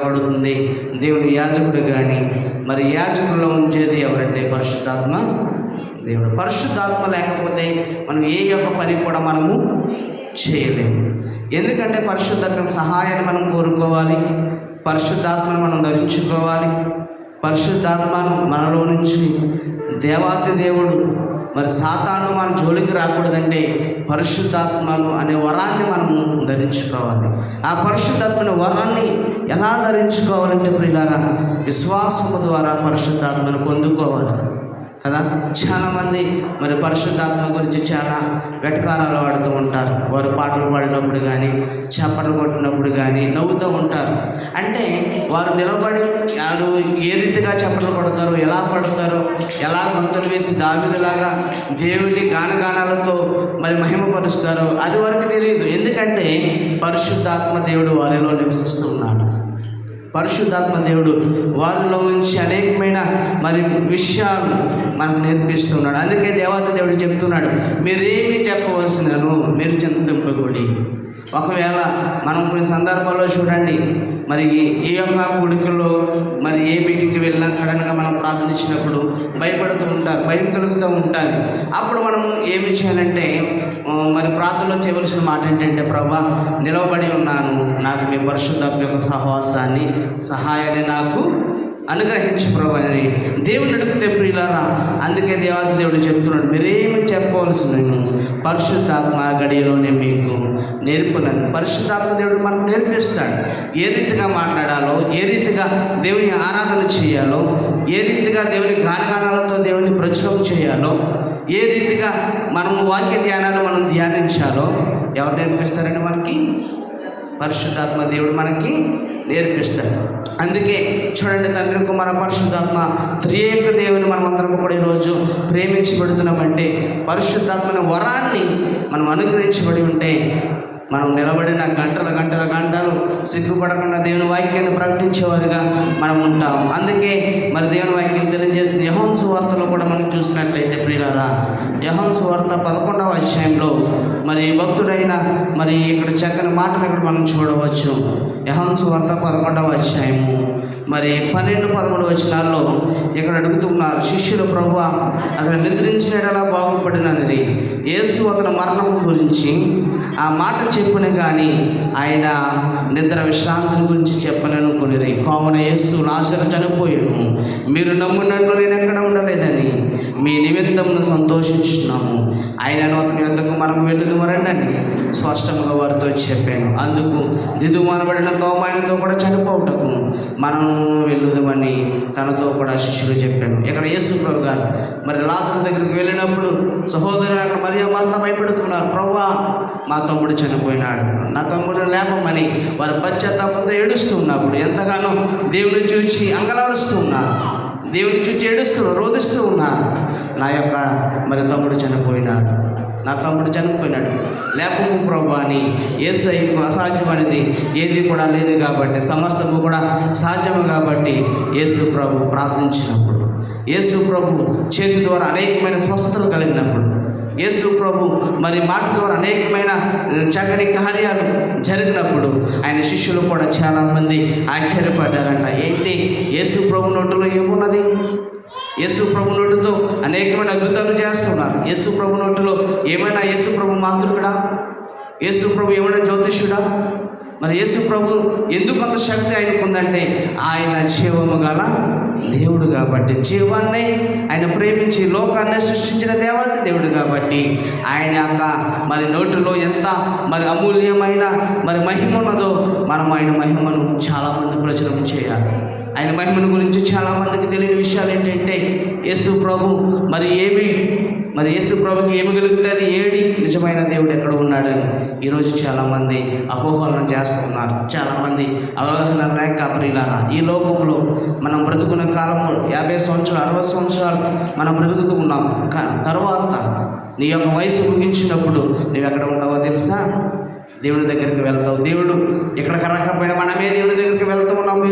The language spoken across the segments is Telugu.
కనబడుతుంది. దేవుని యాజకుడు కానీ మరి యాజకుల్లో ఉంచేది ఎవరంటే పరిశుద్ధాత్మ దేవుడు. పరిశుద్ధాత్మ లేకపోతే మనం ఏ యొక్క పని కూడా మనము చేయలేము. ఎందుకంటే పరిశుద్ధాత్మ సహాయాన్ని మనం కోరుకోవాలి, పరిశుద్ధాత్మను మనం ధరించుకోవాలి. పరిశుద్ధాత్మను మనలో నుంచి దేవాతి దేవుడు మరి సాతాను మన జోలికి రాకూడదంటే పరిశుద్ధాత్మను అనే వరాన్ని మనము ధరించుకోవాలి. ఆ పరిశుద్ధాత్మని వరాన్ని ఎలా ధరించుకోవాలంటే ప్రియులారా, విశ్వాసము ద్వారా పరిశుద్ధాత్మను పొందుకోవాలి కదా. చాలామంది మరి పరిశుద్ధాత్మ గురించి చాలా వెటకారాలు ఆడుతూ ఉంటారు. వారు పాటలు పాడినప్పుడు కానీ చప్పట్లు కొట్టినప్పుడు కానీ నవ్వుతూ ఉంటారు. అంటే వారు నిలబడి వారు ఏ రీతిగా చప్పట్లు కొడతారో, ఎలా పడతారో, ఎలా గొంతులు వేసి దావీదులాగా దేవుని గానగానాలతో మరి మహిమపరుస్తారో అది వారికి తెలియదు. ఎందుకంటే పరిశుద్ధాత్మ దేవుడు వారిలో నివసిస్తూ ఉన్నాడు. పరిశుద్ధాత్మ దేవుడు వారిలో నుంచి అనేకమైన మరి విషయాలు మనకు నేర్పిస్తున్నాడు. అందుకే దేవత దేవుడు చెప్తున్నాడు, మీరేమి చెప్పవలసినను మీరు చింతింపకూడి. ఒకవేళ మనం కొన్ని సందర్భాల్లో చూడండి, మరి ఈ యొక్క గుడికల్లో మరి ఏ మీటింగ్కి వెళ్ళినా సడన్గా మనం ప్రార్థించినప్పుడు భయపడుతూ ఉంటారు, భయం కలుగుతూ ఉంటుంది. అప్పుడు మనం ఏమి చేయాలంటే మరి ప్రార్థనలో చేయవలసిన మాట ఏంటంటే, ప్రభా నిలవబడి ఉన్నాను, నాకు మీ పరిశుద్ధాత్మ యొక్క సహవాసాన్ని సహాయాన్ని నాకు అనుగ్రహించు ప్రభు అని దేవుని అడిగితే ప్రియులారా. అందుకే దేవాది దేవుడు చెప్తున్నాడు, మీరేమి చెప్పవలసిన పరిశుద్ధాత్మ గడియలోనే మీకు నేర్పునని. పరిశుద్ధాత్మ దేవుడు మనకు నేర్పిస్తాడు ఏ రీతిగా మాట్లాడాలో, ఏ రీతిగా దేవుని ఆరాధన చేయాలో, ఏ రీతిగా దేవుని గానగానాలతో దేవుని ప్రచురం చేయాలో, ఏ రీతిగా మనము వాక్య ధ్యానాన్ని మనం ధ్యానించాలో ఎవరు నేర్పిస్తారండి? మనకి పరిశుద్ధాత్మ దేవుడు మనకి నేర్పిస్తాడు. అందుకే చూడండి, తండ్రి కుమార పరిశుద్ధాత్మ త్రియేక దేవుని మనం అందరం కూడా ఈరోజు ప్రేమించబడుతున్నామంటే పరిశుద్ధాత్మని వరాన్ని మనం అనుగ్రహించబడి ఉంటే మనం నిలబడిన గంటలు సిగ్గుపడకుండా దేవుని వాక్యాన్ని ప్రకటించేవారుగా మనం ఉంటాం. అందుకే మరి దేవుని వాక్యం తెలియజేస్తుంది. యోహాను సువార్తలో కూడా మనం చూసినట్లయితే ప్రియులారా, యోహాను సువార్త 11వ అధ్యాయంలో మరి భక్తుడైన మరి ఇక్కడ చక్కని మాటలు ఇక్కడ మనం చూడవచ్చు. యోహాను సువార్త 11వ అధ్యాయము మరి 12-13 వచనాల్లో ఇక్కడ అడుగుతున్నారు శిష్యులు, ప్రభువా అతను నిద్రించినలా బాగుపడినది. యేసు అతని మరణం గురించి ఆ మాట చెప్పునే కానీ ఆయన నిద్ర విశ్రాంతిని గురించి చెప్పననుకుని, కావున యేసు లాజరు చనిపోయాను, మీరు నమ్మునట్లు నేను ఎక్కడ ఉండలేదని మీ నిమిత్తమును సంతోషించున్నాము, ఆయనను అతని యొద్దకు మనం వెళ్ళుదుమరండి అని స్పష్టంగా వారితో చెప్పాను. అందుకు దిదుమనబడిన తోమాయనతో కూడా చనిపోవటకు మనం వెళ్ళుదామని తనతో కూడా శిష్యులు చెప్పాను. ఇక్కడ యేసు ప్రభు గారు మరి లాజరు దగ్గరికి వెళ్ళినప్పుడు సహోదరులు అక్కడ మరియ మాత భయపెడుతున్నారు, ప్రభువా మా తమ్ముడు చనిపోయినాడు, నా తమ్ముడు లేపమని వారు పశ్చాత్తాపంతో ఏడుస్తూ ఉన్నప్పుడు ఎంతగానో దేవుని చూచి అంగలారుస్తూ ఉన్నారు, దేవుని చూచి ఏడుస్తూ రోధిస్తూ ఉన్నారు. నా యొక్క మరి తమ్ముడు చనిపోయినాడు, నా తమ్ముడు చనిపోయినాడు, లేపము ప్రభు అని. యేసయ్యకు అసాధ్యమనేది ఏది కూడా లేదు కాబట్టి, సమస్తము కూడా సాధ్యము కాబట్టి యేసు ప్రభు ప్రార్థించినప్పుడు, యేసు ప్రభు చేతి ద్వారా అనేకమైన స్వస్థతలు కలిగినప్పుడు, యేసు ప్రభు మరి మాట ద్వారా అనేకమైన చక్కని కార్యాలు జరిగినప్పుడు ఆయన శిష్యులు కూడా చాలామంది ఆశ్చర్యపడ్డారంట. ఏంటి యేసు ప్రభు నోటిలో ఏమున్నది? యేసు ప్రభు నోటితో అనేకమైన అద్భుతాలు చేస్తున్నారు. యేసు ప్రభు నోటిలో ఏమైనా యేసు ప్రభు మాతృకుడా? యేసు ప్రభు ఏమైనా జ్యోతిష్యుడా? మరి యేసు ప్రభు ఎందుకు అంత శక్తి ఆయనకుందంటే ఆయన జీవము గల దేవుడు కాబట్టి, జీవాన్ని ఆయన ప్రేమించి లోకాన్ని సృష్టించిన దేవత దేవుడు కాబట్టి ఆయన యొక్క మరి నోటిలో ఎంత మరి అమూల్యమైన మరి మహిమ ఉన్నదో మనం ఆయన మహిమను చాలామంది ప్రచురం చేయాలి. ఆయన మహిమను గురించి చాలామందికి తెలియని విషయాలు ఏంటంటే యేసు ప్రభు మరి యేసు ప్రభుకి ఏమి కలుగుతుంది, ఏడి నిజమైన దేవుడు ఎక్కడ ఉన్నాడని ఈరోజు చాలామంది అపోహలను చేస్తున్నారు. చాలామంది అవగాహన లేక ప్రియులారా, ఈ లోకంలో మనం బ్రతుకున్న కాలము 50 సంవత్సరాలు 60 సంవత్సరాలు మనం బ్రతుకుతూ ఉన్నాం. తర్వాత నీ యొక్క వయసు ముగించినప్పుడు నువ్వు ఎక్కడ ఉంటావో తెలుసా? దేవుడి దగ్గరికి వెళ్తావు. దేవుడు ఎక్కడికి రాకపోయినా మనమే దేవుడి దగ్గరికి వెళ్తూ ఉన్నాము.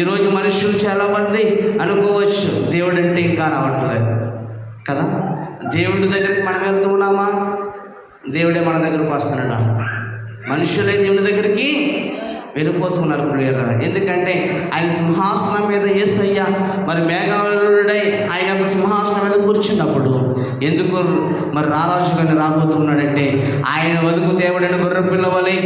ఈరోజు మనుషులు చాలామంది అనుకోవచ్చు దేవుడు అంటే ఇంకా రావట్లేదు కదా. దేవుడి దగ్గరికి మనం వెళ్తూ ఉన్నామా? దేవుడే మన దగ్గరకు వస్తున్నాడా? మనుషులే దేవుడి దగ్గరికి వెళ్ళిపోతున్నారు ప్రియరా. ఎందుకంటే ఆయన సింహాసనం మీద యేసయ్య మరి మేఘాళుడై ఆయన యొక్క సింహాసనం మీద కూర్చున్నప్పుడు ఎందుకు మరి రారాజుగానే రాబోతున్నాడంటే ఆయన వదుకు దేవుడైన గొర్రెపిల్ల వలె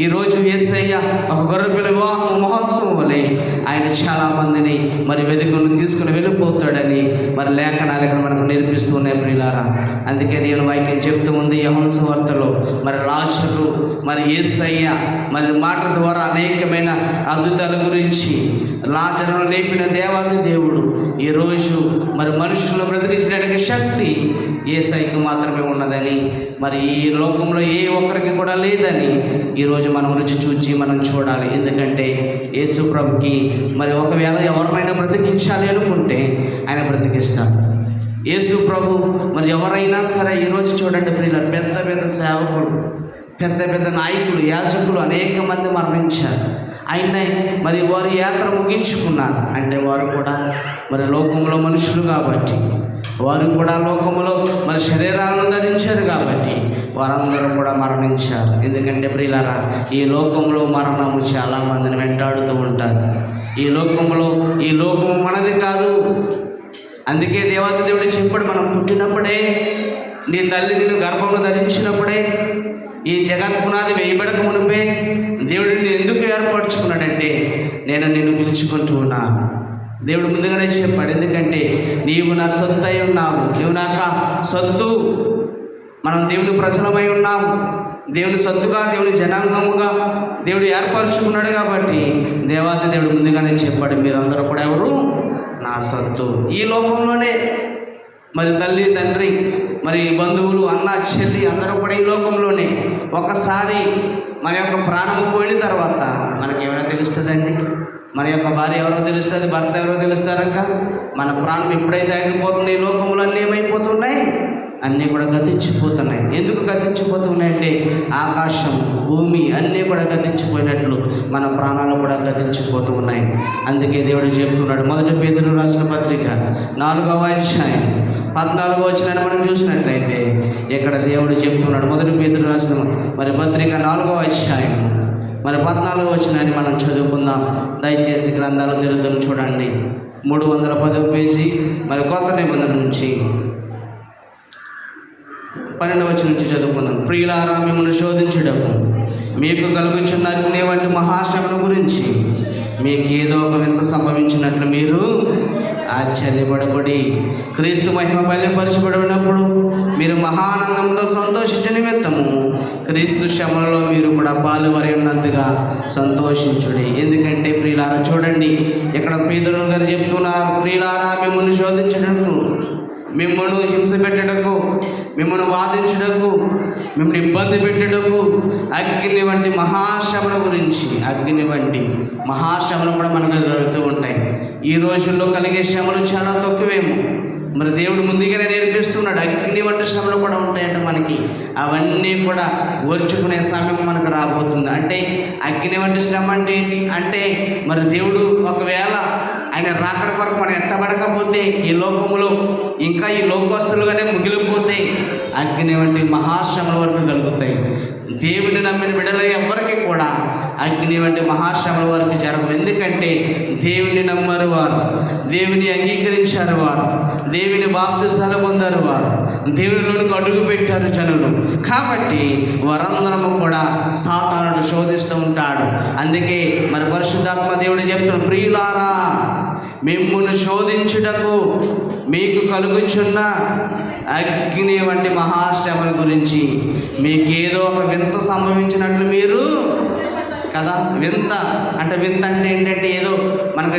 ఈరోజు యేసయ్య ఒక గొర్రెపిల్ల వివాహ మహోత్సవం వలె ఆయన చాలామందిని మరి వెదుకును తీసుకుని వెళ్ళిపోతాడని మరి లేఖనాలు ఇక్కడ మనకు నేర్పిస్తున్నాయి ప్రియులారా. అందుకే దేవుని వాక్యం చెప్తూ ఉంది యోహాను సువార్తలో మరి రాజులు మరి యేసయ్య మరి మాట ద్వారా అనేకమైన అద్భుతాల గురించి లాజరును లేపిన దేవాది దేవుడు ఈరోజు మరి మనుషులను బ్రతికించడానికి శక్తి యేసయ్యకు మాత్రమే ఉన్నదని మరి ఈ లోకంలో ఏ ఒక్కరికి కూడా లేదని ఈరోజు మనం రుచి చూచి మనం చూడాలి. ఎందుకంటే యేసు ప్రభుకి మరి ఒకవేళ ఎవరినైనా బ్రతికించాలి అనుకుంటే ఆయన బ్రతికిస్తాడు. యేసు ప్రభు మరి ఎవరైనా సరే ఈరోజు చూడండి ప్రియులారా, పెద్ద పెద్ద సేవకులు, పెద్ద పెద్ద నాయకులు, యాజకులు అనేక మంది మరణించారు. అయినా మరి వారి యాత్ర ముగించుకున్నారు. అంటే వారు కూడా మరి లోకంలో మనుషులు కాబట్టి, వారు కూడా లోకంలో మరి శరీరాలను ధరించారు కాబట్టి వారందరూ కూడా మరణించారు. ఎందుకంటే ప్రియులారా, ఈ లోకంలో మరణము చాలామందిని వెంటాడుతూ ఉంటారు. ఈ లోకం మనది కాదు. అందుకే దేవాది దేవుడు చెప్పాడు, మనం పుట్టినప్పుడే నీ తల్లి నిన్ను గర్భంలో ధరించినప్పుడే ఈ జగన్ పునాది వేయబడక మునిపే దేవుడు నిన్ను ఎందుకు ఏర్పరచుకున్నాడంటే నేను నిన్ను పిలుచుకుంటూ ఉన్నాను. దేవుడు ముందుగానే చెప్పాడు. ఎందుకంటే నీవు నా సొత్తు అయి ఉన్నావు, నీవు నాక సొత్తు. మనం దేవుని ప్రజలమై ఉన్నాము, దేవుని సొత్తుగా, దేవుని జనాంగముగా దేవుడు ఏర్పరచుకున్నాడు. కాబట్టి దేవాది దేవుడు ముందుగానే చెప్పాడు, మీరందరూ కూడా ఎవరు నా సొత్తు. ఈ లోకంలోనే మరి తల్లి, తండ్రి, మరి బంధువులు, అన్న, చెల్లి అందరూ కూడా ఈ లోకంలోనే. ఒకసారి మన యొక్క ప్రాణం పోయిన తర్వాత మనకి ఏమైనా తెలుస్తుందండి? మన యొక్క భార్య ఎవరో తెలుస్తుంది, భర్త ఎవరో తెలుస్తారక. మన ప్రాణం ఎప్పుడైతే ఆగిపోతుంది, ఈ లోకంలో అన్నీ ఏమైపోతున్నాయి, అన్నీ కూడా గతించిపోతున్నాయి. ఎందుకు గతించిపోతున్నాయంటే ఆకాశం, భూమి అన్నీ కూడా గతించిపోయినట్లు మన ప్రాణాలు కూడా గతించిపోతూ ఉన్నాయి. అందుకే దేవుడు చెప్తున్నాడు, 1 పేతురు రాసిన పత్రిక 4వ అధ్యాయం 14వ వచనాన్ని మనం చూసినట్లయితే ఇక్కడ దేవుడు చెప్తున్నాడు. 1 పేతురు రాసిన మరి పత్రిక 4వ అధ్యాయం మరి 14వ వచనాన్ని మనం చదువుకుందాం. దయచేసి గ్రంథాలు తిరుగుతాం చూడండి. 310వ పేజీ మరి కొత్త నిబంధన నుంచి 12వ వచనం నుంచి చదువుకుందాం. ప్రియులారా, మిమ్మల్ని శోధించుటకు మీకు కలుగుచున్న అగ్ని వంటి మహాశ్రమల గురించి మీకు ఏదో ఒక వింత సంభవించినట్లు మీరు ఆశ్చర్యపడబడి క్రీస్తు మహిమ బయలుపరచబడినప్పుడు మీరు మహానందంతో సంతోషించే నిమిత్తము క్రీస్తు శ్రమలలో మీరు కూడా పాలువరి ఉన్నంతగా సంతోషించుడి. ఎందుకంటే ప్రియులారా చూడండి, ఇక్కడ పేతురు గారు చెప్తున్నారు, ప్రియులారా మిమ్మల్ని శోధించడానికి, మిమ్మల్ని హింస పెట్టడకు, మిమ్మల్ని వాదించడకు, మిమ్మల్ని ఇబ్బంది పెట్టడకు అగ్ని వంటి మహాశ్రమల గురించి, అగ్ని వంటి మహాశ్రమలు కూడా మనకు కలుగుతూ ఉంటాయి. ఈ రోజుల్లో కలిగే శ్రమలు చాలా తక్కువేమో. మరి దేవుడు ముందుగానే నేర్పిస్తున్నాడు, అగ్ని వంటి శ్రమలు కూడా ఉంటాయంటే మనకి. అవన్నీ కూడా ఓర్చుకునే సమయం మనకు రాబోతుంది. అంటే అగ్ని వంటి శ్రమ అంటే ఏంటి అంటే మరి దేవుడు ఒకవేళ ఆయన రాకడ కొరకు మనం ఎత్తబడకపోతే ఈ లోకములో ఇంకా ఈ లోకస్తులుగానే ముగిలిపోతే అగ్ని వంటి మహాశ్రమల వరకు కలుగుతాయి. దేవుని నమ్మిన బిడ్డలు ఎవరికి కూడా అగ్ని వంటి మహాశ్రమల వరకు జరగవు. ఎందుకంటే దేవుని నమ్మరు వారు, దేవుని అంగీకరించారు వారు, దేవుని బాప్తిసాలు పొందారు వారు, దేవునిలోనికి అడుగు పెట్టారు జనులు. కాబట్టి వారందరము కూడా సాతానుడు శోధిస్తూ ఉంటాడు. అందుకే మరి పరిశుద్ధాత్మ దేవుడు చెప్తున్నాడు, ప్రియులారా మిమ్మును శోధించుటకు మీకు కలుగుచున్న అగ్ని వంటి మహాశ్రమల గురించి మీకు ఏదో ఒక వింత సంభవించినట్లు మీరు కదా. వింత అంటే ఏంటంటే ఏదో మనకు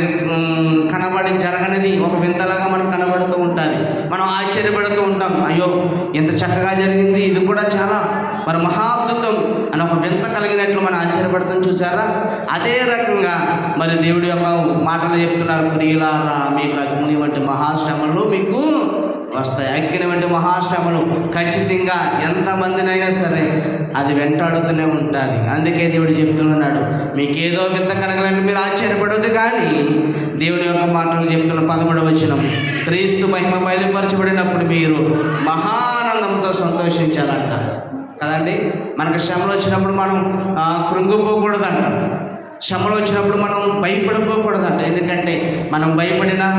కనబడి జరగనిది ఒక వింతలాగా మనకు కనబడుతూ ఉంటుంది. మనం ఆశ్చర్యపడుతూ ఉంటాం, అయ్యో ఎంత చక్కగా జరిగింది, ఇది కూడా చాలా మరి మహాద్భుతం అని ఒక వింత కలిగినట్లు మనం ఆశ్చర్యపడతాం. చూసారా? అదే రకంగా మరి దేవుడి యొక్క మాటలు చెప్తున్నారు, ప్రియులారా మీకు అగ్ని వంటి మహాశ్రమలు మీకు వస్తాయి. అగ్ని వంటి మహాశ్రమలు ఖచ్చితంగా ఎంతమందినైనా సరే అది వెంటాడుతూనే ఉంటుంది. అందుకే దేవుడు చెప్తున్నాడు, మీకు ఏదో వింత కలగాలంటే మీరు ఆశ్చర్యపడవద్దు. కానీ దేవుని యొక్క మాటలు చెప్తున్న 13వ వచనం, క్రీస్తు మహిమ బయలుపరచబడినప్పుడు మీరు మహానందంతో సంతోషించాలంట కదండి. మనకు శ్రమలు వచ్చినప్పుడు మనం కృంగిపోకూడదంట. శ్రమలు వచ్చినప్పుడు మనం భయపడిపోకూడదంట. ఎందుకంటే మనం భయపడినా,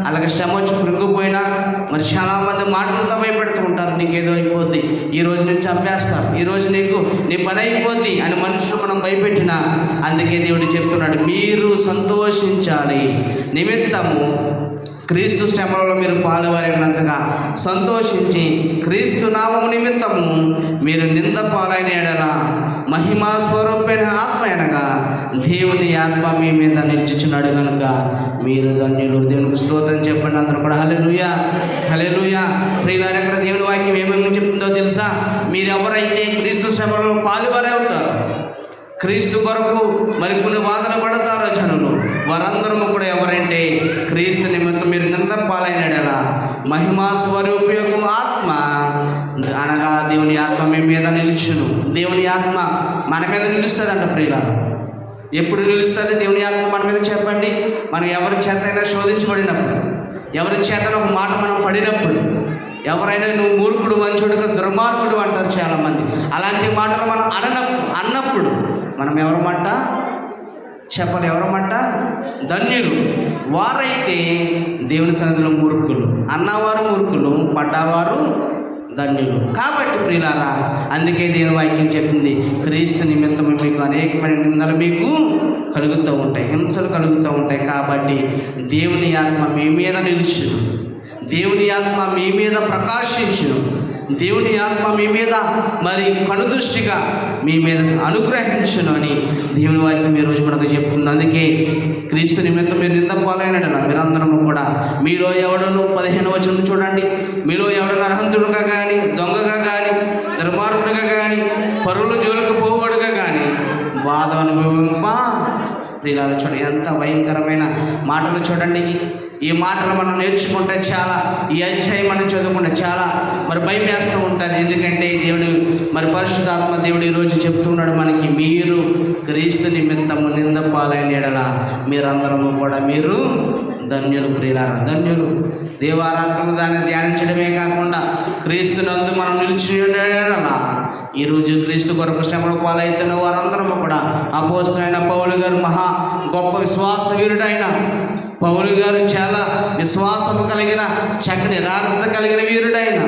అలాగే శ్రమ వచ్చి కృంగిపోయినా, మరి చాలామంది మాటలతో భయపెడుతూ ఉంటారు. నీకేదో అయిపోద్ది, ఈరోజు నేను చంపేస్తారు, ఈరోజు నీ పని అయిపోద్ది అని మనుషులు మనం భయపెట్టినా, అందుకే దేవుడు చెప్తున్నాడు, మీరు సంతోషించాలి. నిమిత్తము క్రీస్తు శ్రమలలో మీరు పాలువారినంతగా సంతోషించి, క్రీస్తు నామము నిమిత్తము మీరు నింద పాలైన ఎడల మహిమా స్వరూపైన ఆత్మ అనగా దేవుని ఆత్మ మీ మీద నిలిచిచున్నాడు కనుక మీరు ధన్యులు. దేవునికి స్తోత్రం చెప్పండి అందరూ కూడా. హల్లెలూయా, హల్లెలూయా. ప్రియులారా, ఇక్కడ దేవుని వాక్యం ఏమేమి చెప్తుందో తెలుసా? మీరు ఎవరైతే క్రీస్తు శ్రమలలో పాలువారే అవుతారు, క్రీస్తు కొరకు మరి కొన్ని వాదన పడతారో జనులు, వారందరూ కూడా ఎవరంటే క్రీస్తు నిమిత్తం మీరు నింద పాలైన ఎడల మహిమా స్వరూపయోగం ఆత్మ అనగా దేవుని ఆత్మ మీ మీద నిలుచును. దేవుని ఆత్మ మన మీద నిలుస్తుందంట ప్రియులారా. ఎప్పుడు నిలుస్తుంది దేవుని ఆత్మ మన మీద? చెప్పండి. మనం ఎవరి చేతైనా శోధించబడినప్పుడు, ఎవరి చేతన ఒక మాట మనం పడినప్పుడు, ఎవరైనా నువ్వు మూర్ఖుడు, మంచుడు, దుర్మార్గుడు అంటారు చాలామంది. అలాంటి మాటలు మనం అన్నప్పుడు మనం ఎవరమంట? చెప్పాలి, ఎవరమంట? ధన్యులు. వారైతే దేవుని సన్నిధిలో మూర్ఖులు, అన్నవారు మూర్ఖులు, పడ్డవారు ధన్యులు. కాబట్టి ప్రియులారా, అందుకే దేవుని వాక్యం చెప్పింది, క్రీస్తు నిమిత్తం మీకు అనేకమైన నిందలు మీకు కలుగుతూ ఉంటాయి, హింసలు కలుగుతూ ఉంటాయి. కాబట్టి దేవుని ఆత్మ మీ మీద నిలుచును, దేవుని ఆత్మ మీ మీద ప్రకాశించును, దేవుని ఆత్మ మీ మీద మరి కనుదృష్టిగా మీ మీద అనుగ్రహించును అని దేవుని వాక్యం ఈ రోజు మనకు చెప్తుంది. అందుకే క్రీస్తు నిమిత్తం మీరు నింద పాలైనట్ల మీరందరూ కూడా మీలో ఎవడను 15వ వచనం చూడండి, మీలో ఎవడను అర్హంతుడుగా కానీ, దొంగగా కానీ, దుర్మార్గుడుగా కానీ, పరుల జోలికి పోవుడుగా కానీ బాధ అనుభవింప. ప్రియులారా, చూడండి ఎంత భయంకరమైన మాటలు చూడండి. ఈ మాటలు మనం నేర్చుకుంటే చాలా, ఈ అధ్యాయం మనం చదువుకుంటే చాలా మరి భయం వేస్తూ ఉంటుంది. ఎందుకంటే దేవుడు మరి పరిశుద్ధాత్మ దేవుడు ఈరోజు చెప్తున్నాడు మనకి, మీరు క్రీస్తు నిమిత్తము నింద పాలైన ఎడల మీరందరము కూడా మీరు ధన్యులు. ప్రియులారా, ధన్యులు. దేవారాత్రము దాన్ని ధ్యానించడమే కాకుండా క్రీస్తునందు మనం నిలిచి ఎడల ఈరోజు క్రీస్తు కొరకు శ్రమల పాలైతున్న వారందరము కూడా అపోస్తలుడైన పౌలు గారు మహా గొప్ప విశ్వాస వీరుడైన పౌలు గారు చాలా విశ్వాసము కలిగిన, చక్కని యథార్థత కలిగిన వీరుడైన,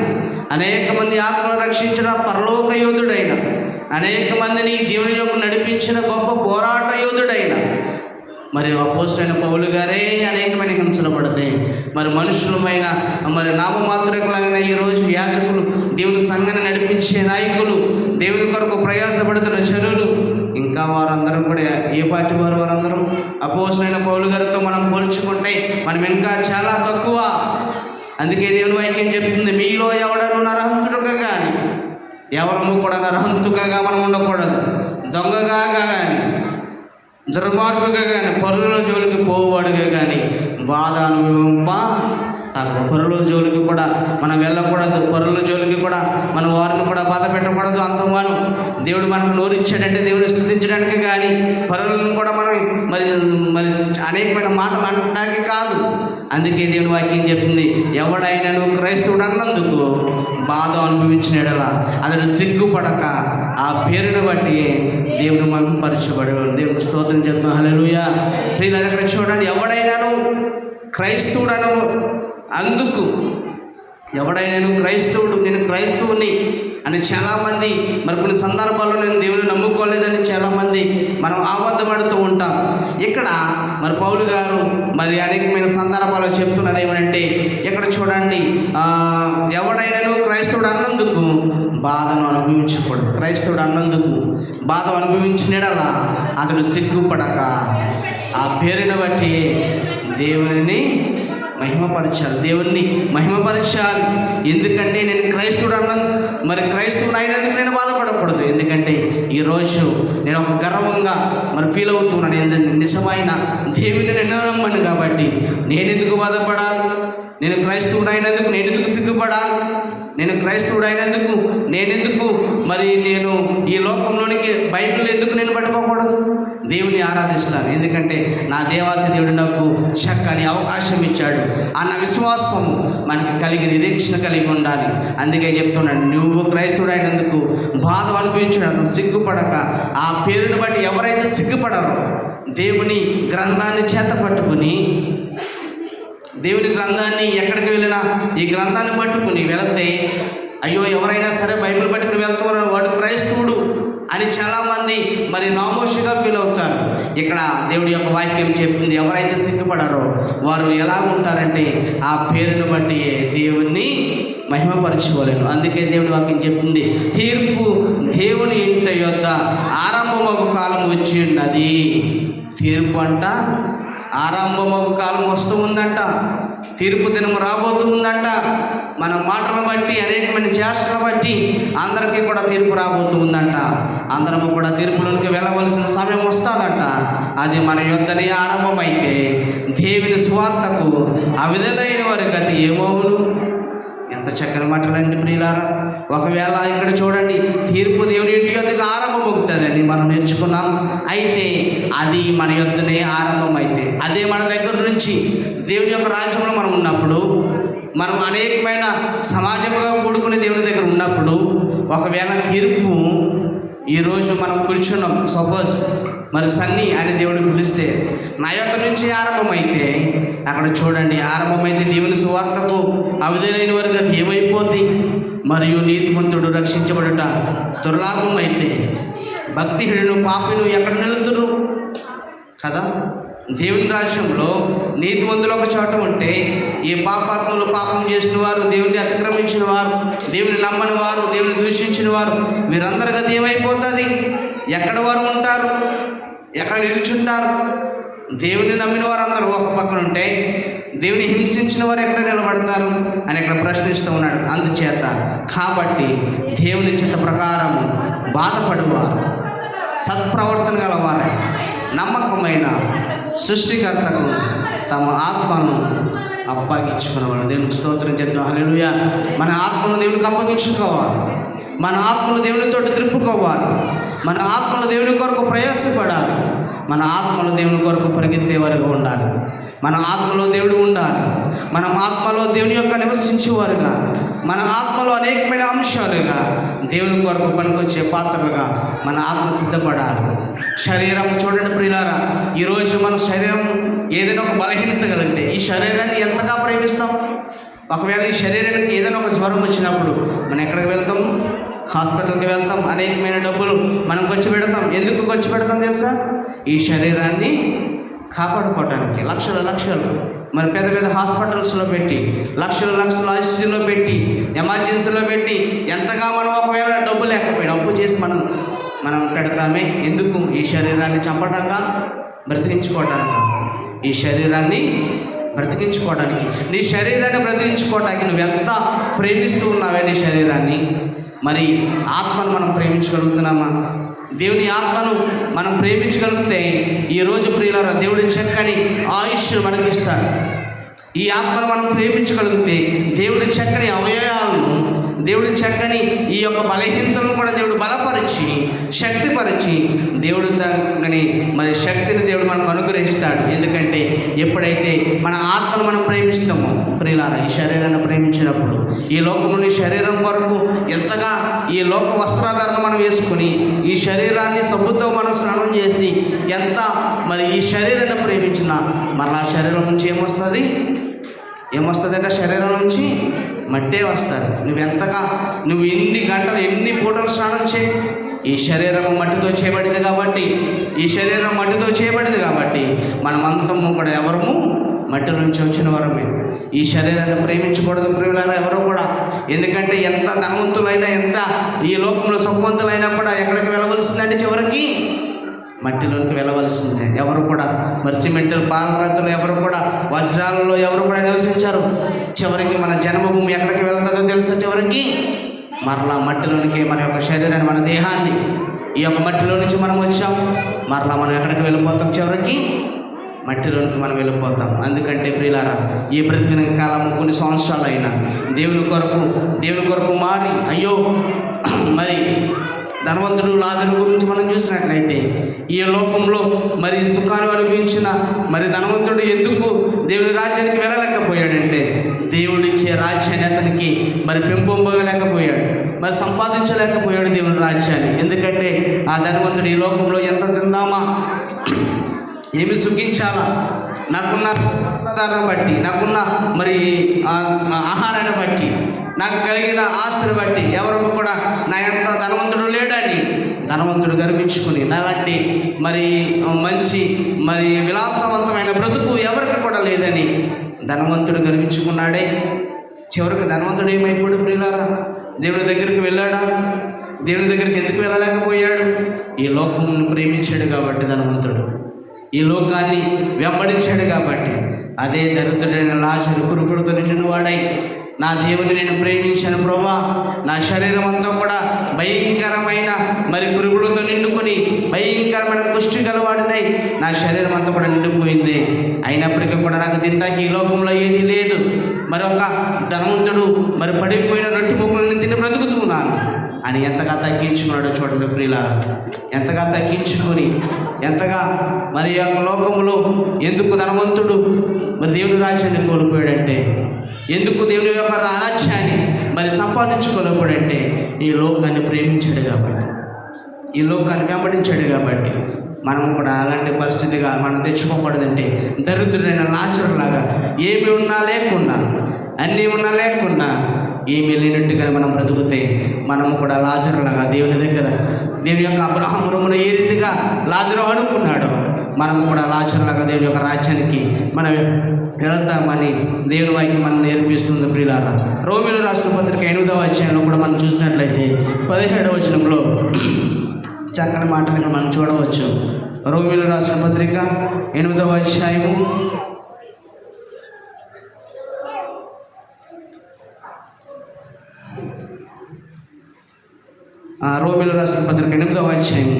అనేక మంది ఆత్మను రక్షించిన పరలోక యోధుడైన, అనేక మందిని దేవుని యొక్క నడిపించిన గొప్ప పోరాట యోధుడైన మరి అపోస్తలుడైన పౌలు గారే అనేకమైన హింసలు పడతాయి. మరి మనుషులమైన మరి నామమాత్రికులైన ఈరోజు యాజకులు, దేవుని సంఘాన్ని నడిపించే నాయకులు, దేవుని కొరకు ప్రయాసపడుతున్న జనులు, ఇంకా వారందరూ కూడా ఏ పార్టీ వారందరూ అపోస్తలుడైన పౌలు గారితో మనం పోల్చుకుంటే మనం ఇంకా చాలా తక్కువ. అందుకే దేవుని వాక్యం చెప్తుంది, మీలో ఎవడను నరహంతుడుగా కానీ, ఎవరము కూడా నరహంతుకగా మనం ఉండకూడదు, దొంగగా కానీ, దుర్మార్గుగా కానీ, పరుల జోలికి పోవాడుగా కానీ బాధ అనుభవింప తగదు. పరుల జోలికి కూడా మనం వెళ్ళకూడదు, పరుల జోలికి కూడా మనం వారిని కూడా బాధ పెట్టకూడదు. అంతమాను దేవుడు మనకు నోరిచ్చాడంటే దేవుడిని స్తుతించడానికి కానీ, పరులను కూడా మనం మరి అనేకమైన మాటలు అనడానికి కాదు. అందుకే దేవుని వాక్యం చెప్తుంది, ఎవడైనాను క్రైస్తవుడు అన్నందుకు బాధ అనుభవించిన ఎడల అతడు సిగ్గుపడక ఆ పేరును బట్టి దేవుడు మహిమపరచబడి దేవుడికి స్తోత్రం చెప్తున్నాం. హల్లెలూయా. ప్రియులారా, అక్కడ చూడండి, ఎవడైనాను క్రైస్తవుడను అందుకు, ఎవడైనాను క్రైస్తవుడు, నేను క్రైస్తవుని అని చాలామంది మరి కొన్ని సందర్భాల్లో నేను దేవుని నమ్ముకోలేదని చాలామంది మనం అబద్ధపడుతూ ఉంటాం. ఇక్కడ మరి పౌలు గారు మరి అనేకమైన సందర్భాల్లో చెప్తున్నారు ఏమంటే, ఇక్కడ చూడండి, ఎవడైనాను క్రైస్తవుడు అన్నందుకు బాధను అనుభవించకూడదు. క్రైస్తవుడు అన్నందుకు బాధ అనుభవించినడలా అతడు సిగ్గుపడక ఆ పేరుని బట్టి దేవుని మహిమపరచాలి, దేవుణ్ణి మహిమపరచాలి. ఎందుకంటే నేను క్రైస్తవుడు మరి క్రైస్తవుడు అయినందుకు నేను బాధపడకూడదు. ఎందుకంటే ఈరోజు నేను ఒక గర్వంగా మరి ఫీల్ అవుతున్నాను, ఏంటంటే నిజమైన దేవుని నేను నమ్మను కాబట్టి నేను ఎందుకు బాధపడాలి? నేను క్రైస్తవుడు అయినందుకు నేను ఎందుకు సిగ్గుపడాలి? నేను క్రైస్తవుడు అయినందుకు నేనెందుకు మరి నేను ఈ లోకంలోనికి బైబిల్ ఎందుకు నేను పట్టుకోకూడదు? దేవుని ఆరాధిస్తాను, ఎందుకంటే నా దేవాతి దేవుడు నాకు చక్కని అవకాశం ఇచ్చాడు అన్న విశ్వాసం మనకి కలిగి నిరీక్షణ కలిగి ఉండాలి. అందుకే చెప్తున్నాడు, నువ్వు క్రైస్తవుడు అయినందుకు బాధ అనుభవించడం సిగ్గుపడక ఆ పేరుని బట్టి ఎవరైతే సిగ్గుపడరో దేవుని గ్రంథాన్ని చేత పట్టుకుని, దేవుని గ్రంథాన్ని ఎక్కడికి వెళ్ళినా ఈ గ్రంథాన్ని పట్టుకుని వెళితే, అయ్యో ఎవరైనా సరే బైబిల్ పట్టుకుని వెళ్తున్నారు వాడు క్రైస్తవుడు అని చాలామంది మరి నామోషిగా ఫీల్ అవుతారు. ఇక్కడ దేవుడి యొక్క వాక్యం చెప్తుంది, ఎవరైతే సిగ్గుపడారో వారు ఎలా ఉంటారంటే ఆ పేరును బట్టి దేవుణ్ణి మహిమపరచుకోలేను. అందుకే దేవుడి వాక్యం చెప్తుంది, తీర్పు దేవుని ఇంట యొద్ద ఆరంభమగు కాలం వచ్చి ఉన్నది. తీర్పు అంట ఆరంభమగు కాలం వస్తూ ఉందంట. తీర్పు దినం రాబోతూ ఉందంట. మన మాటలను బట్టి, అనేకమైన చేష్టలను బట్టి అందరికీ కూడా తీర్పు రాబోతూ ఉందంట. అందరము కూడా తీర్పులోనికి వెళ్ళవలసిన సమయం వస్తుందంట. అది మన యొద్దనే ఆరంభమైతే దేవుని స్వార్థకు అవిధులైన వారి గతి ఏమవును? ఎంత చక్కని మాటలండి ప్రియులారా. ఒకవేళ ఇక్కడ చూడండి, తీర్పు దేవుని ఇంటి యొద్దకు ఆరంభమవుతుందని మనం నేర్చుకున్నాం. అయితే అది మన యొద్దనే ఆరంభమైతే, అదే మన దగ్గర నుంచి దేవుని యొక్క రాజ్యంలో మనం ఉన్నప్పుడు, మనం అనేకమైన సమాజంగా కూడుకునే దేవుని దగ్గర ఉన్నప్పుడు, ఒకవేళ తీర్పు ఈరోజు మనం కూర్చున్నాం, సపోజ్ మరి సన్నీ అని దేవుడిని పిలిస్తే నా యొక్క నుంచి ఆరంభమైతే, అక్కడ చూడండి ఆరంభమైతే దేవుని సువార్తకు అవిధులైన వారికి అది ఏమైపోద్ది? మరియు నీతిమంతుడు రక్షించబడుట దుర్లాభం అయితే భక్తిహీనుడు పాపిను ఎక్కడ నిలుతురు కదా? దేవుని రాజ్యంలో నీతిమంతులు ఒక చోట ఉంటే, ఈ పాపాత్ములు, పాపం చేసిన వారు, దేవుని అతిక్రమించిన వారు, దేవుని నమ్మని వారు, దేవుని దూషించిన వారు, వీరందరి గతి ఏమైపోతుంది? ఎక్కడ వారు ఉంటారు? ఎక్కడ నిలుచుంటారు? దేవుని నమ్మిన వారు అందరూ ఒక పక్కన ఉంటే, దేవుని హింసించిన వారు ఎక్కడ నిలబడతారు అని ఇక్కడ ప్రశ్నిస్తూ ఉన్నాడు. అందుచేత కాబట్టి దేవుని చిత్త ప్రకారం బాధపడువారు, సత్ప్రవర్తన గలవారే, నమ్మకమైన సృష్టికర్తకు తమ ఆత్మను అప్పగించుకునేవాడు. దేవునికి స్తోత్రం చెప్తాం. హల్లెలూయా. మన ఆత్మను దేవునికి అప్పగించుకోవాలి. మన ఆత్మను దేవునితో త్రిప్పుకోవాలి. మన ఆత్మను దేవుని కొరకు ప్రయాసపడాలి. మన ఆత్మలో దేవుని కొరకు పరిగెత్తే వరకు ఉండాలి. మన ఆత్మలో దేవుడు ఉండాలి. మన ఆత్మలో దేవుని యొక్క నివసించేవారుగా, మన ఆత్మలో అనేకమైన అంశాలుగా దేవుని కొరకు పనికొచ్చే పాత్రలుగా మన ఆత్మ సిద్ధపడాలి. శరీరం చూడండి ప్రియులారా, ఈరోజు మన శరీరం ఏదైనా ఒక బలహీనత కలిగితే ఈ శరీరాన్ని ఎంతగా ప్రేమిస్తాం? ఒకవేళ ఈ శరీరానికి ఏదైనా ఒక జ్వరం వచ్చినప్పుడు మనం ఎక్కడికి వెళ్తాం? హాస్పిటల్కి వెళ్తాం. అనేకమైన డబ్బులు మనం ఖర్చు పెడతాం. ఎందుకు ఖర్చు పెడతాం తెలుసా? ఈ శరీరాన్ని కాపాడుకోవడానికి లక్షలు మరి పెద్ద పెద్ద హాస్పిటల్స్లో పెట్టి, లక్షలు ఐసీయూలో పెట్టి, ఎమర్జెన్సీలో పెట్టి, ఎంతగా మనం ఒకవేళ డబ్బు లేకపోయినా అప్పు చేసి మనం పెడతామే. ఎందుకు? ఈ శరీరాన్ని చంపడాక, బ్రతికించుకోవడానికి. ఈ శరీరాన్ని బ్రతికించుకోవడానికి, నీ శరీరాన్ని బ్రతికించుకోవడానికి నువ్వెంత ప్రేమిస్తూ ఉన్నావే నీ శరీరాన్ని. మరి ఆత్మను మనం ప్రేమించగలుగుతున్నామా? దేవుని ఆత్మను మనం ప్రేమించగలిగితే ఈరోజు ప్రియులారా దేవుడి చక్కని ఆయుష్ మనకి ఇస్తాడు. ఈ ఆత్మను మనం ప్రేమించగలిగితే దేవుడి చక్కని అవయవాలను, దేవుడి చక్కని ఈ యొక్క బలహీనతలను కూడా దేవుడు బలపరిచి, శక్తిపరిచి, దేవుడు తగ్గని మరి శక్తిని దేవుడు మనకు అనుగ్రహిస్తాడు. ఎందుకంటే ఎప్పుడైతే మన ఆత్మను మనం ప్రేమిస్తామో ప్రియులారా, ఈ శరీరాన్ని ప్రేమించినప్పుడు ఈ లోకంలోని శరీరం కొరకు ఎంతగా ఈ లోక వస్త్రాధారణ మనం వేసుకుని, ఈ శరీరాన్ని సబ్బుతో మనం స్నానం చేసి ఎంత మరి ఈ శరీరాన్ని ప్రేమించినా మరలా శరీరం నుంచి ఏమొస్తుంది అంటే శరీరం నుంచి మట్టే వస్తుంది. నువ్వు ఎన్ని గంటలు, ఎన్ని పూటలు స్నానం చేయి, ఈ శరీరం మట్టితో చేయబడింది కాబట్టి మనం అంతము కూడా ఎవరము మట్టి నుంచి వచ్చిన వరమే. ఈ శరీరాన్ని ప్రేమించకూడదు ప్రియులారా ఎవరు కూడా. ఎందుకంటే ఎంత ధనవంతులైనా, ఎంత ఈ లోకంలో సుఖవంతులైనా కూడా ఎక్కడికి వెళ్ళవలసిందంటే చివరికి మట్టిలోనికి వెళ్ళవలసిందే. ఎవరు కూడా మరి సిమెంటల్ పాలరాతులు ఎవరు కూడా, వజ్రాలలో ఎవరు కూడా నివసించారు. చివరికి మన జన్మభూమి ఎక్కడికి వెళ్తుందో తెలుసా? చివరికి మరలా మట్టిలోనికి మన యొక్క శరీరాన్ని, మన దేహాన్ని, ఈ యొక్క మట్టిలో నుంచి మనం వచ్చాం, మరలా మనం ఎక్కడికి వెళ్ళిపోతాం? చివరికి మట్టిలోనికి మనం వెళ్ళిపోతాం. అందుకంటే ప్రియులారా, ఈ బ్రతికిన కాలం కొన్ని సంవత్సరాలు అయినా దేవుని కొరకు మారి, అయ్యో మరి ధనవంతుడు లాజరు గురించి మనం చూసినట్లయితే ఈ లోకంలో మరి సుఖాన్ని అనుభవించిన మరి ధనవంతుడు ఎందుకు దేవుని రాజ్యానికి వెళ్ళలేకపోయాడంటే, దేవుడిచ్చే రాజ్యాన్ని అతనికి మరి పెంపొందలేకపోయాడు, మరి సంపాదించలేకపోయాడు దేవుని రాజ్యాన్ని. ఎందుకంటే ఆ ధనవంతుడు ఈ లోకంలో ఎంత తిందామా, ఏమి సుఖించాలా, నాకున్న వస్త్రధారణ బట్టి, నాకున్న మరి ఆహారాన్ని బట్టి, నాకు కలిగిన ఆస్తిని బట్టి ఎవరు కూడా నా ఎంత ధనవంతుడు లేడని ధనవంతుడు గర్వించుకుని, నాలాంటి మరి మంచి మరి విలాసవంతమైన బ్రతుకు ఎవరికి కూడా లేదని ధనవంతుడు గర్వించుకున్నాడే. చివరికి ధనవంతుడు ఏమైపోయాడు ప్రియులారా? దేవుడి దగ్గరికి వెళ్ళాడా? దేవుడి దగ్గరికి ఎందుకు వెళ్ళలేకపోయాడు? ఈ లోకమును ప్రేమించాడు కాబట్టి ధనవంతుడు, ఈ లోకాన్ని వెంబడించాడు కాబట్టి. అదే దరిద్రుడైన లాజరు కురుపులతో నిండిన వాడై, నా దేవుని నేను ప్రేమించాను ప్రభువా, నా శరీరం అంతా కూడా భయంకరమైన మరి కురుపులతో నిండుకొని భయంకరమైన కుష్టి గలవాడినై నా శరీరం అంతా కూడా నిండిపోయింది. అయినప్పటికీ కూడా నాకు తింటాకి ఈ లోకంలో ఏదీ లేదు. మరి ఒక ధనవంతుడు మరి పడిపోయిన రొట్టె ముక్కలను తిని బ్రతుకుతున్నాను అని ఎంతగా తగ్గించుకున్నాడో చూడండి ప్రియులారా. ఎంతగా తగ్గించుకొని, ఎంతగా మరి యొక్క లోకములో ఎందుకు ధనవంతుడు మరి దేవుని రాజ్యాన్ని కోల్పోయాడంటే, ఎందుకు దేవుని యొక్క రాజ్యాన్ని మరి సంపాదించుకోలేకపోయాడంటే, ఈ లోకాన్ని ప్రేమించాడు కాబట్టి, ఈ లోకాన్ని వెంబడించాడు కాబట్టి. మనం కూడా అలాంటి పరిస్థితిగా మనం తెచ్చుకోకూడదంటే, దరిద్రుడైన లాజరులాగా ఏమి ఉన్నా లేకున్నా, అన్నీ ఉన్నా లేకున్నా, ఏమీ లేనట్టుగా మనం బ్రతుకుతే మనము కూడా లాజరులాగా దేవుని దగ్గర, దేవుని యొక్క అబ్రహాము రొమ్మున ఏ రీతిగా లాజరు అనుకున్నాడో మనము కూడా లాజరులాగా దేవుని యొక్క రాజ్యానికి మనం వెళతామని దేవుని వాక్యం మనం నేర్పిస్తుంది ప్రియులారా. రోమీయులకు రాసిన పత్రిక 8వ అధ్యాయంలో కూడా మనం చూసినట్లయితే 17వ వచనంలో చక్కని మాటలు మనం చూడవచ్చు. రోమీయులకు రాసిన పత్రిక 8వ అధ్యాయము 8వ అధ్యాయము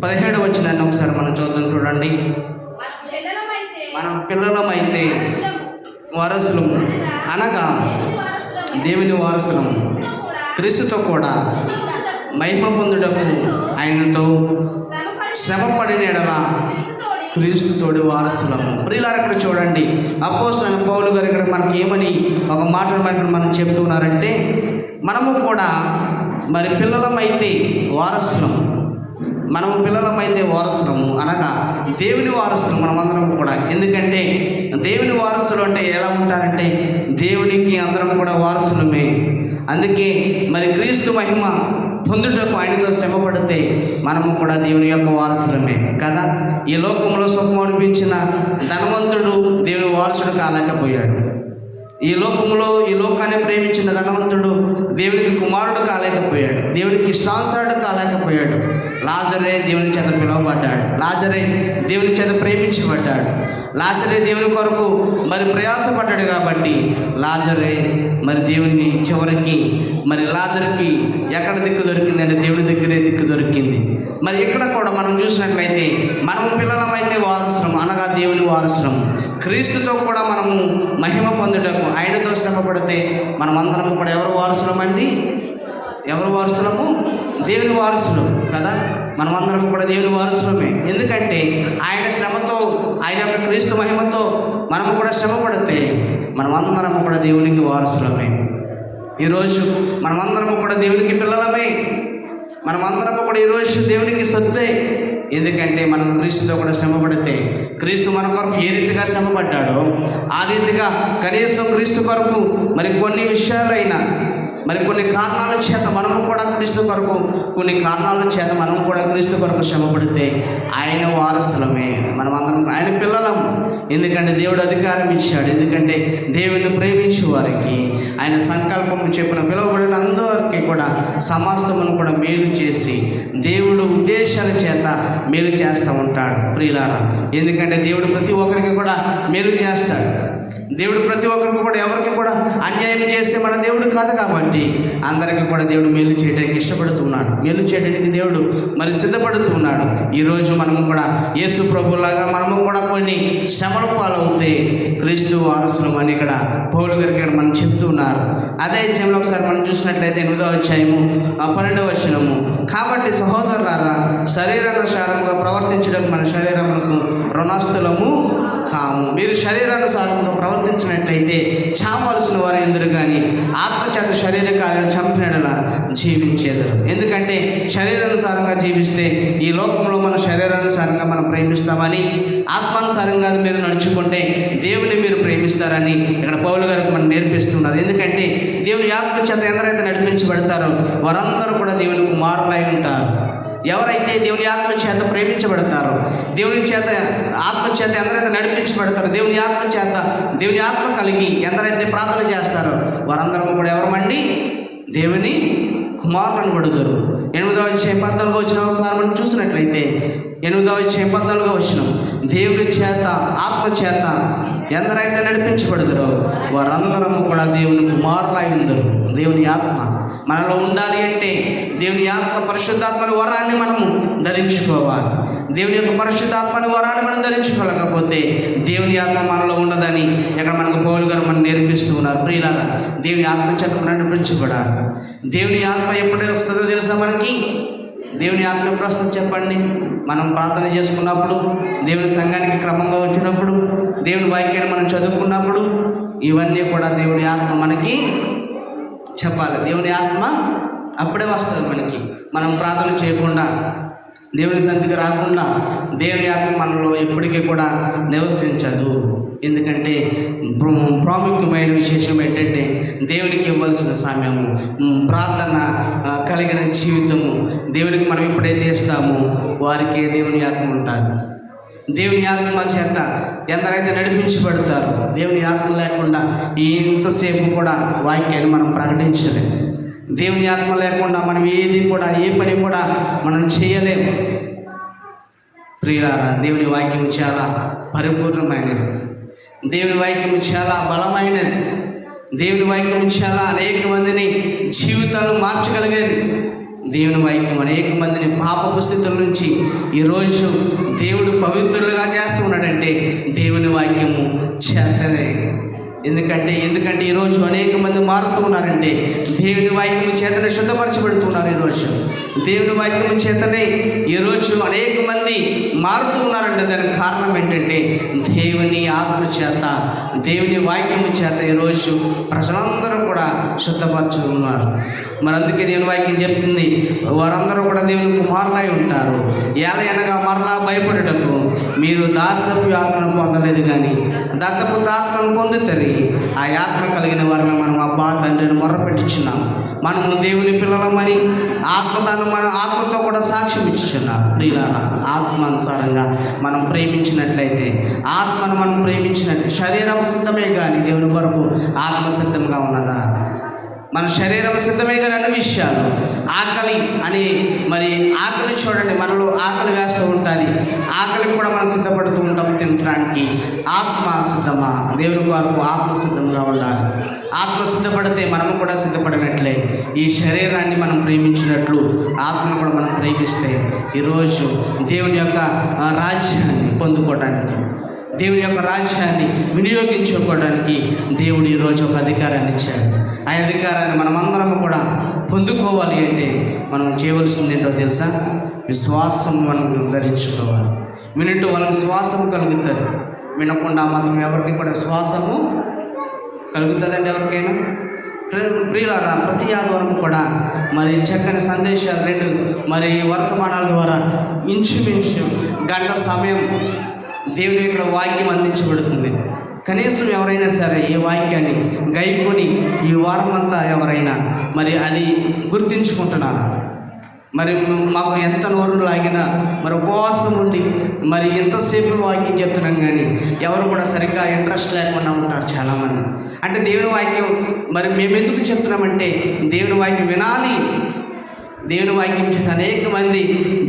17వ వచనాన్ని ఒకసారి మనం చూద్దాం. చూడండి, మనం పిల్లలమైతే వారసులము, అనగా దేవుని వారసులము, క్రీస్తుతో కూడా మహిమ పొందుటకు ఆయనతో శ్రమపడిన ఎడల క్రీస్తుతోడి వారసులము. ప్రియులారా, ఇక్కడ చూడండి, అపోస్తలుడైన పౌలు గారు ఇక్కడ మనకి ఏమని ఒక మాట మనం చెప్తున్నారంటే, మనము కూడా మరి పిల్లలమైతే వారసులము, మనము పిల్లలమైతే వారసులము, అనగా దేవుని వారసులు మనమందరం కూడా. ఎందుకంటే దేవుని వారసులు అంటే ఎలా ఉంటారంటే, దేవునికి అందరం కూడా వారసులమే. అందుకే మరి క్రీస్తు మహిమ పొందుటకు ఆయనతో శ్రమపడితే మనము కూడా దేవుని యొక్క వారసులమే కదా. ఈ లోకంలో సుఖం అనిపించిన ధనవంతుడు దేవుని వారసుడు కాలేకపోయాడు. ఈ లోకంలో ఈ లోకాన్ని ప్రేమించిన ధనవంతుడు దేవునికి కుమారుడు కాలేకపోయాడు, దేవునికి ఇష్టానుసారుడు కాలేకపోయాడు. లాజరే దేవుని చేత పిలువబడ్డాడు, లాజరే దేవుని చేత ప్రేమించబడ్డాడు, లాజరే దేవుని కొరకు మరి ప్రయాసపడ్డాడు. కాబట్టి లాజరే మరి దేవుని చివరికి మరి లాజర్కి ఎక్కడ దిక్కు దొరికింది అంటే దేవుని దగ్గరే దిక్కు దొరికింది. మరి ఇక్కడ కూడా మనం చూసినట్లయితే మనము పిల్లలమైతే వారసులం, అనగా దేవుని వారసులం, క్రీస్తుతో కూడా మనము మహిమ పొందుటకు ఆయనతో శ్రమపడితే మనమందరం కూడా ఎవరు వారసులమండి? ఎవరు వారసులము? దేవుని వారసులు కదా. మనమందరం కూడా దేవుని వారసులమే. ఎందుకంటే ఆయన శ్రమతో, ఆయన యొక్క క్రీస్తు మహిమతో మనము కూడా శ్రమపడితే మనమందరము కూడా దేవునికి వారసులమే. ఈరోజు మనమందరము కూడా దేవునికి పిల్లలమే, మనమందరము కూడా ఈరోజు దేవునికి సొత్తే. ఎందుకంటే మనం క్రీస్తుతో కూడా శ్రమపడితే, క్రీస్తు మన కొరకు ఏ రీతిగా శ్రమపడ్డాడో ఆ రీతిగా కనీసం క్రీస్తు కొరకు మరి కొన్ని విషయాలైనా మరి కొన్ని కారణాల చేత మనము కూడా క్రీస్తు కొరకు, కొన్ని కారణాల చేత మనం కూడా క్రీస్తు కొరకు శ్రమపడితే ఆయన వారసులమే, మనమందరం ఆయన పిల్లలం. ఎందుకంటే దేవుడు అధికారం ఇచ్చాడు. ఎందుకంటే దేవుని ప్రేమించే వారికి ఆయన సంకల్పం చెప్పిన పిలువబడిన అందరికీ కూడా సమస్తమును కూడా మేలు చేసి దేవుడు ఉద్దేశాల చేత మేలు చేస్తూ ఉంటాడు ప్రియులారా. ఎందుకంటే దేవుడు ప్రతి ఒక్కరికి కూడా మేలు చేస్తాడు. దేవుడు ప్రతి ఒక్కరికి కూడా ఎవరికి కూడా అన్యాయం చేస్తే మన దేవుడు కాదు. కాబట్టి అందరికీ కూడా దేవుడు మేలు చేయడానికి ఇష్టపడుతున్నాడు, మేలు చేయడానికి దేవుడు మరి సిద్ధపడుతున్నాడు. ఈరోజు మనము కూడా యేసు ప్రభులాగా మనము కూడా కొన్ని శ్రమల పాలవుతే క్రీస్తు వారసులు అని ఇక్కడ పౌలు గారికి మనం చెప్తున్నారు. అదే అధ్యాయంలో ఒకసారి మనం చూసినట్లయితే 8వ అధ్యాయము 12వ వచనము, కాబట్టి సహోదరులారా శరీరానుసారముగా ప్రవర్తించడం మన శరీరమునకు రుణస్థులము కాము. మీరు శరీరానుసారంగా ప్రవర్తించినట్లయితే చావలసిన వారు ఎందురు కానీ ఆత్మచేత శరీర కార్యాలు చంపినలా జీవించేదరు. ఎందుకంటే శరీరానుసారంగా జీవిస్తే ఈ లోకంలో మన శరీరానుసారంగా మనం ప్రేమిస్తామని ఆత్మానుసారంగా మీరు నడుచుకుంటే దేవుని మీరు ప్రేమిస్తారని ఇక్కడ పౌలు గారికి మనం నేర్పిస్తున్నారు. ఎందుకంటే దేవుని ఆత్మ చేత ఎందరైతే నడిపించబడతారో వారందరూ కూడా దేవుని కుమారులై ఉంటారు. ఎవరైతే దేవుని ఆత్మ చేత ప్రేమించబడతారో, దేవుని చేత ఆత్మ చేత ఎందరైతే నడిపించబడతారో, దేవుని ఆత్మ కలిగి ఎందరైతే ప్రార్థన చేస్తారో వారందరూ కూడా ఎవరమండి? దేవుని కుమారులను పడుతారు. 8వ అధ్యాయం 14వ వచనం ఒకసారి మనం చూసినట్లయితే 8వ అధ్యాయం 14వ వచనం, దేవుని చేత ఆత్మ చేత ఎందరైతే నడిపించబడతారో వారందరము కూడా దేవుని కుమారులై ఉందరు. దేవుని ఆత్మ మనలో ఉండాలి అంటే దేవుని ఆత్మ పరిశుద్ధాత్మని వరాన్ని మనము ధరించుకోవాలి. దేవుని యొక్క పరిశుద్ధాత్మని వరాన్ని మనం ధరించుకోలేకపోతే దేవుని ఆత్మ మనలో ఉండదని ఇక్కడ మనకు పౌలు గారు మనం నేర్పిస్తూ ఉన్నారు. ప్రియులారా, దేవుని ఆత్మ చేత నడిపించబడాలి. దేవుని ఆత్మ ఎప్పుడు వస్తుందో తెలుసా మనకి? దేవుని ఆత్మ ఎప్పుడు వస్తుందో చెప్పండి? మనం ప్రార్థన చేసుకున్నప్పుడు, దేవుని సంఘానికి క్రమంగా వచ్చినప్పుడు, దేవుని వాక్యాన్ని మనం చదువుకున్నప్పుడు, ఇవన్నీ కూడా దేవుని ఆత్మ మనకి చెప్పాలి. దేవుని ఆత్మ అప్పుడే వస్తుంది మనకి. మనం ప్రార్థన చేయకుండా, దేవుని సన్నిధికి రాకుండా దేవుని ఆత్మ మనలో ఎప్పటికీ కూడా నివసించదు. ఎందుకంటే ప్రాముఖ్యమైన విశేషం ఏంటంటే దేవునికి ఇవ్వాల్సిన సమయము, ప్రార్థన కలిగిన జీవితము దేవునికి మనం ఎప్పుడైతే ఇస్తామో వారికి దేవుని ఆత్మ ఉంటుంది. దేవుని ఆత్మ చేత ఎందరైతే నడిపించబడతారో, దేవుని ఆత్మ లేకుండా ఇంతసేపు కూడా వాక్యాన్ని మనం ప్రకటించలేము. దేవుని ఆత్మ లేకుండా మనం ఏది కూడా, ఏ పని కూడా మనం చేయలేము. ప్రియులారా, దేవుని వాక్యం చాలా పరిపూర్ణమైనది. దేవుని వాక్యం చాలా బలమైనది. దేవుని వాక్యం చాలా అనేక మందిని జీవితాలు మార్చగలిగేది. దేవుని వాక్యం అనేక మందిని పాపపు స్థితుల నుంచి ఈరోజు దేవుడు పవిత్రులుగా చేస్తూ ఉన్నాడంటే దేవుని వాక్యము చేతనే. ఎందుకంటే ఈరోజు అనేక మంది మారుతూ ఉన్నారంటే దేవుని వాక్యము చేతనే శుద్ధపరచబడుతున్నారు. ఈరోజు దేవుని వాక్యము చేతనే ఈరోజు అనేక మంది మారుతూ ఉన్నారంటే దానికి కారణం ఏంటంటే దేవుని ఆత్మ చేత, దేవుని వాక్యము చేత ఈరోజు ప్రజలందరూ కూడా శుద్ధపరచుకున్నారు. మరి అందుకే దేవుని వాక్యం చెప్తుంది, వారందరూ కూడా దేవుని కుమారులై ఉంటారు. ఏలయనగా మరలా భయపడుటకు మీరు దాసపు ఆత్మను పొందలేదు కానీ దత్తపుత్ర ఆత్మను పొందుతారు. ఆ ఆత్మ కలిగిన వారిని మనం అబ్బా తండ్రిని మొర్రపెట్టుచున్నాం. మనము దేవుని పిల్లలమని మన ఆత్మతో కూడా సాక్ష్యం ఇచ్చుచున్నాం. ప్రియులారా, ఆత్మానుసారంగా మనం ప్రేమించినట్లయితే, ఆత్మను మనం ప్రేమించినట్టు శరీరం సిద్ధమే కానీ దేవుని కొరకు ఆత్మ సిద్ధంగా ఉన్నదా? మన శరీరం సిద్ధమే కానీ అన్ని విషయాలు. ఆకలి అని మరి ఆకలి చూడండి, మనలో ఆకలి వేస్తూ ఉంటుంది. ఆకలికి కూడా మనం సిద్ధపడుతూ ఉంటాం తినడానికి. ఆత్మ సిద్ధమా? దేవుని కొరకు ఆత్మ సిద్ధంగా ఉండాలి. ఆత్మ సిద్ధపడితే మనము కూడా సిద్ధపడినట్లే. ఈ శరీరాన్ని మనం ప్రేమించినట్లు ఆత్మను కూడా మనం ప్రేమిస్తే ఈరోజు దేవుని యొక్క రాజ్యాన్ని పొందుకోవడానికి, దేవుని యొక్క రాజ్యాన్ని వినియోగించుకోవడానికి దేవుడు ఈరోజు ఒక అధికారాన్ని ఇచ్చాడు. ఆ అధికారాన్ని మనమందరం కూడా పొందుకోవాలి అంటే మనం చేయవలసింది ఏంటో తెలుసా? విశ్వాసం మనం ధరించుకోవాలి. వినట్టు వాళ్ళకి విశ్వాసం కలుగుతుంది. వినకుండా మాత్రం ఎవరికి కూడా విశ్వాసము కలుగుతుందండి ఎవరికైనా? ప్రియులారా, ప్రతి ఆదివారం కూడా మరి చక్కని సందేశాలు 2 మరి వర్తమానాల ద్వారా ఇంచుమించు గంట సమయం దేవుని ఇక్కడ వాక్యం అందించబడుతుంది. కనీసం ఎవరైనా సరే ఈ వాక్యాన్ని గైకొని ఈ వారం అంతా ఎవరైనా మరి అది గుర్తించుకుంటున్నారు. మరి మాకు ఎంత నోరు లాగినా మరి ఉపవాసం ఉండి మరి ఎంతసేపు వాక్యం చెప్తున్నాం కానీ ఎవరు కూడా సరిగ్గా ఇంట్రెస్ట్ లేకుండా ఉంటారు చాలామంది. అంటే దేవుని వాక్యం మరి మేము ఎందుకు చెప్తున్నామంటే దేవుని వాక్యం వినాలి. దేవుని వాక్యం చేత అనేక మంది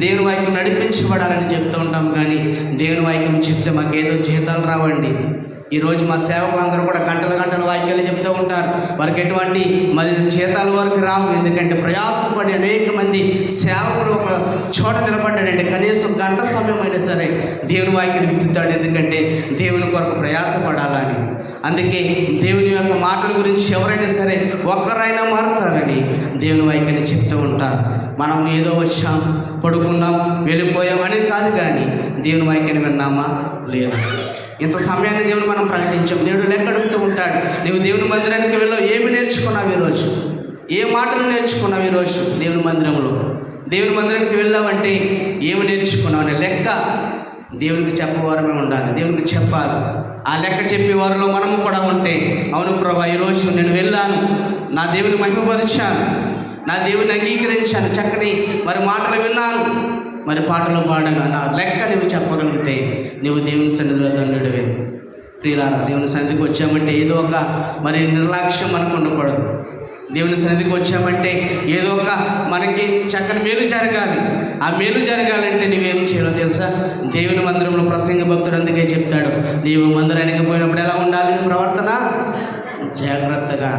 దేవుని వాక్యం నడిపించబడాలని చెప్తూ ఉంటాం. కానీ దేవుని వాక్యం చెప్తే మాకేదో జీతాలు రావండి. ఈరోజు మా సేవకులందరూ కూడా గంటల వాక్యాలు చెప్తూ ఉంటారు. వారికి ఎటువంటి మరి జీతాలు వారికి రావు. ఎందుకంటే ప్రయాసపడి అనేక మంది సేవకుడు ఒక చోట నిలబడ్డాడంటే కనీసం గంట సమయం అయినా సరే దేవుని వాక్యాన్ని విత్తుతాడు. ఎందుకంటే దేవుని కొరకు ప్రయాసపడాలని. అందుకే దేవుని యొక్క మాటల గురించి ఎవరైనా సరే ఒక్కరైనా మారుతారని దేవుని వాక్యాన్ని చెప్తూ ఉంటారు. మనం ఏదో వచ్చాం, పడుకున్నాం, వెళ్ళిపోయాం అనేది కాదు, కానీ దేవుని వాక్యాన్ని విన్నామా లేదు. ఇంత సమయాన్ని దేవుని మనం ప్రకటించాం. దేవుడు లెక్క అడుగుతూ ఉంటాడు, నువ్వు దేవుని మందిరానికి వెళ్ళావు, ఏమి నేర్చుకున్నావు ఈరోజు, ఏ మాటలు నేర్చుకున్నావు ఈరోజు దేవుని మందిరంలో. దేవుని మందిరానికి వెళ్ళావంటే ఏమి నేర్చుకున్నావు అనే లెక్క దేవునికి చెప్పేవారమే ఉండాలి, దేవునికి చెప్పాలి. ఆ లెక్క చెప్పేవారిలో మనము కూడా ఉంటే, అవును ప్రభా ఈరోజు నేను వెళ్ళాను, నా దేవుని మహిమపరిచాను, నా దేవుని అంగీకరించాను, చక్కని మరి మాటలు విన్నాను, మరి పాటలు పాడాను, నా లెక్క నువ్వు చెప్పగలిగితే నువ్వు దేవుని సన్నిధిలో ధన్యుడివే. ప్రియులారా, దేవుని సన్నిధికి వచ్చామంటే ఏదో ఒక మరి నిర్లక్ష్యం మనకు ఉండకూడదు. దేవుని సన్నిధికి వచ్చామంటే ఏదో ఒక మనకి చక్కని మేలు జరగాలి. ఆ మేలు జరగాలంటే నువ్వేం చేయాలో తెలుసా? దేవుని మందిరంలో ప్రసంగ భక్తుడు అందుకే చెప్తాడు, నీవు మందిరానికి పోయినప్పుడు ఎలా ఉండాలి ప్రవర్తన? జాగ్రత్తగా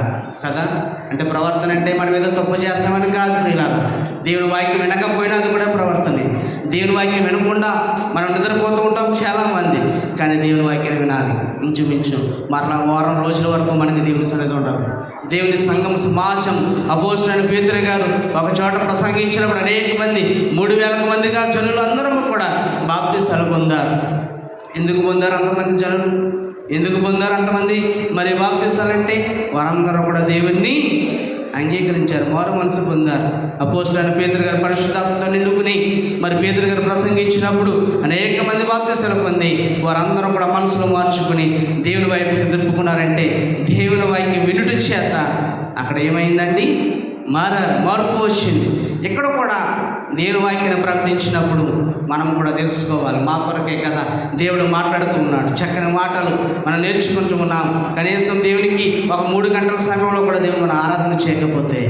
కదా. అంటే ప్రవర్తన అంటే మనం ఏదో తప్పు చేస్తామని కాదు ప్రియులారా. దేవుని వాక్యం వినకపోయినా అది కూడా ప్రవర్తనే. దేవుని వాక్యం వినకుండా మనం నిద్రపోతూ ఉంటాం చాలామంది, కానీ దేవుని వాక్యం వినాలి. ఇంచుమించు మరలా వారం రోజుల వరకు మనకి దేవుని సన్నిధి ఉండాలి. దేవుని సంఘం సమాజం అపోస్తలుడైన పేతురు గారు ఒక చోట ప్రసంగించినప్పుడు అనేక మంది 3,000 మందిగా జనులు అందరూ కూడా బాప్తిసాలు పొందారు. ఎందుకు పొందారు అంతమంది జనులు? ఎందుకు పొందారు అంతమంది మరి బాప్తిసాలంటే? వారందరూ కూడా దేవుణ్ణి అంగీకరించారు, మారు మనసు పొందారు. అపోస్తలుడైన పేతురు గారు పరిశుద్ధాత్మతో నిండుకుని మరి పేతురు గారు ప్రసంగించినప్పుడు అనేక మంది బాప్తిసాలు పొంది వారందరూ కూడా మనసులో మార్చుకుని దేవుని వైపు తిరుపుకున్నారంటే దేవుని వాక్యం వినుట చేత అక్కడ ఏమైందండి? మారారు, మార్పు వచ్చింది. ఇక్కడ కూడా దేవుని వాక్యాన్ని ప్రకటించినప్పుడు మనం కూడా తెలుసుకోవాలి, మా కొరకే కదా దేవుడు మాట్లాడుతూ ఉన్నాడు. చక్కని మాటలు మనం నేర్చుకుంటూ ఉన్నాం. కనీసం దేవునికి ఒక 3 గంటల సమయంలో కూడా దేవుడు మనం ఆరాధన చేయకపోతే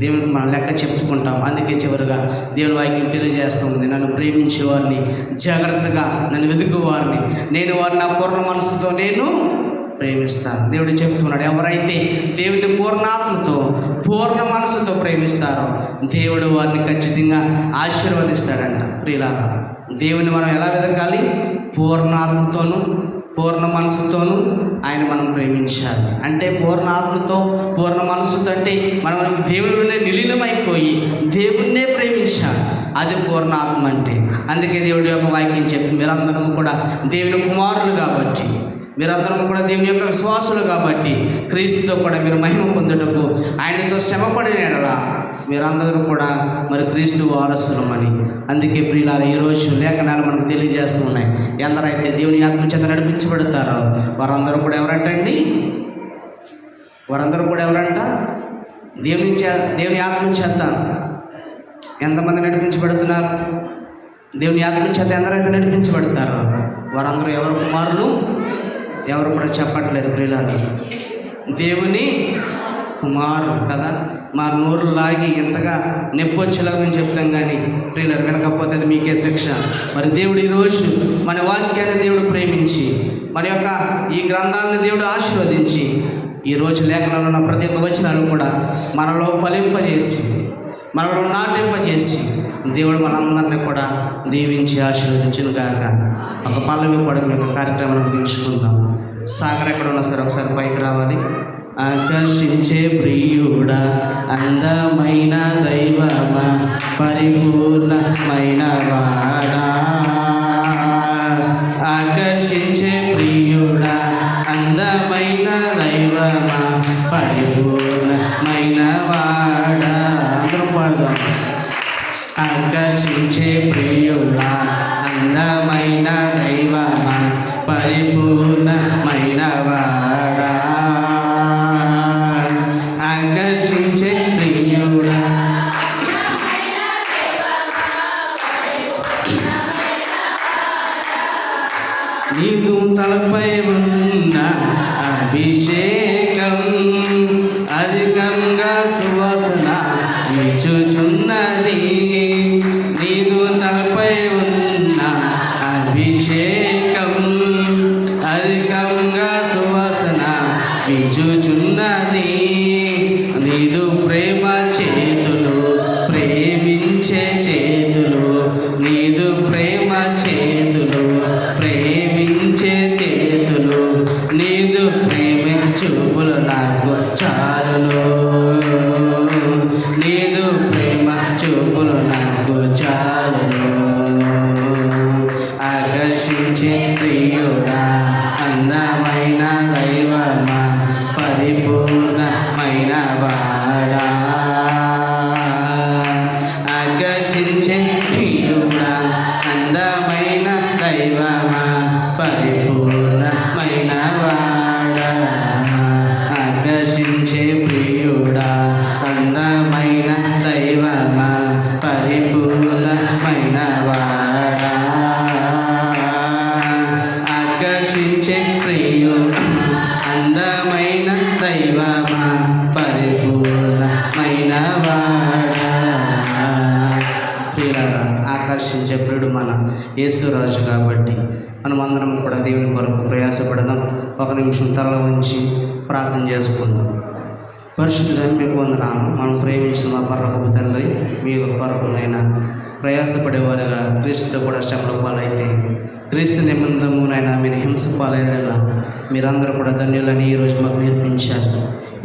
దేవునికి మనం లెక్క చెప్పుకుంటాం. అందుకే చివరిగా దేవుని వాక్యం తెలియజేస్తుంది, నన్ను ప్రేమించే వారిని, జాగ్రత్తగా నన్ను వెతుకువారిని నేను వారిని నా పూర్ణ మనసుతో నేను ప్రేమిస్తాను. దేవుడు చెప్తున్నాడు, ఎవరైతే దేవుని పూర్ణాత్మతో పూర్ణ మనసుతో ప్రేమిస్తారో దేవుడు వారిని ఖచ్చితంగా ఆశీర్వదిస్తాడంట. ప్రియులారా, దేవుని మనం ఎలా వెతకాలి? పూర్ణాత్మతోనూ పూర్ణ మనసుతోనూ ఆయన మనం ప్రేమించాలి. అంటే పూర్ణ ఆత్మతో పూర్ణ మనసుతో అంటే మనం దేవునిలోనే నిలీనమైపోయి దేవుణ్ణే ప్రేమించాలి. అది పూర్ణ ఆత్మ అంటే. అందుకే దేవుడి యొక్క వాక్యం చెప్పి మీరందరూ కూడా దేవుని కుమారులు కాబట్టి, మీరందరూ కూడా దేవుని యొక్క విశ్వాసులు కాబట్టి క్రీస్తుతో కూడా మీరు మహిమ పొందుటకు ఆయనతో శ్రమపడిన ఎడల మీరందరూ కూడా మరి క్రీస్తు వారసులమని. అందుకే ప్రియులారా, ఈరోజు లేఖనాలు మనకు తెలియజేస్తూ ఉన్నాయి. ఎందరైతే దేవుని ఆత్మ చేత నడిపించబడతారో వారందరూ కూడా ఎవరంటండి? వారందరూ కూడా ఎవరంట? దేవుని ఆత్మ చేత ఎంతమంది నడిపించబడుతున్నారు? దేవుని ఆత్మ చేత ఎందరైతే నడిపించబడతారో వారందరూ ఎవరు కుమారులు? ఎవరు కూడా చెప్పట్లేదు ప్రియులారా, దేవుని కుమారు కదా. మా నోరు లాగి ఎంతగా నొప్పొచ్చేలాగా మేము చెప్తాం, కానీ ప్రియులారా వినకపోతే అది మీకే శిక్ష. మరి దేవుడు ఈరోజు మన వాక్యాన్ని దేవుడు ప్రేమించి మన యొక్క ఈ గ్రంథాలను దేవుడు ఆశీర్వదించి ఈరోజు లేఖనంలో ఉన్న ప్రతి ఒక్క వచనాలను కూడా మనలో ఫలింపజేసి మనలో నాటింపజేసి దేవుడు మనందరినీ కూడా దీవించి ఆశీర్వదించును గాక. ఒక పల్లవి కూడా మేము కార్యక్రమాన్ని ముగించుకుందాం. సాగర్ ఎక్కడ ఉన్నా సరే ఒకసారి పైకి రావాలి. ఆకర్షించే ప్రియుడా, అందమైన దైవమా, పరిపూర్ణమైన వాడా. ఆకర్షించే ప్రియుడా, అందమైన దైవమా, పరిపూర్ణమైన వాడా. అందరూ పాడదాం. ఆకర్షించే ప్రియుడా, అందమైన దైవమా, పరిపూర్ణమైన వాడా. ఆకర్షించే ప్రియుడా, నీదు తలపై ఉన్న అభిషేకం అధికంగా సువాసన ఇచ్చుచున్నది. నీదు తలపై ఉన్న అభిషేకం అధికంగా సువాసన ఇచ్చుచున్నది. నీదు ప్రేమ చేతులు ప్రేమించే చేతులు, నీదు ప్రేమ చేతులు ప్రేమించే చేతులు, నీదు ప్రేమ చూపులు నాకు చాలును, నీదు ప్రేమ చూపులు నాకు చాలును. ఆకర్షించే ప్రియుడా, అందమైన దైవమా, పరిపూర్ణమైన వాడా. ఆకర్షించే ప్రియుడా, అందమైన దైవ ఆకర్షించే ప్రియుడు అందమైన దైవమా పరిపూర్ణమైన వాడా. ప్రియులారా, ఆకర్షించే ప్రియుడు మన యేసురాజు కాబట్టి మనం అందరం కూడా దేవుని కొరకు ప్రయాసపడదాం. ఒక నిమిషం తల ఉంచి ప్రార్థన చేసుకుందాం. పరిశుద్ధుడా, మీకు వందనాలు. మనం ప్రేమించిన మా పరలోకపు తండ్రి, మీ కొరకు నైనా ప్రయాసపడేవారుగా క్రీస్తుతో కూడా శ్రమల పాలైతే క్రీస్తు నిమిత్తమునైనా మీరు హింస పాలైనా మీరందరూ కూడా ధన్యులని ఈరోజు మాకు నేర్పించారు.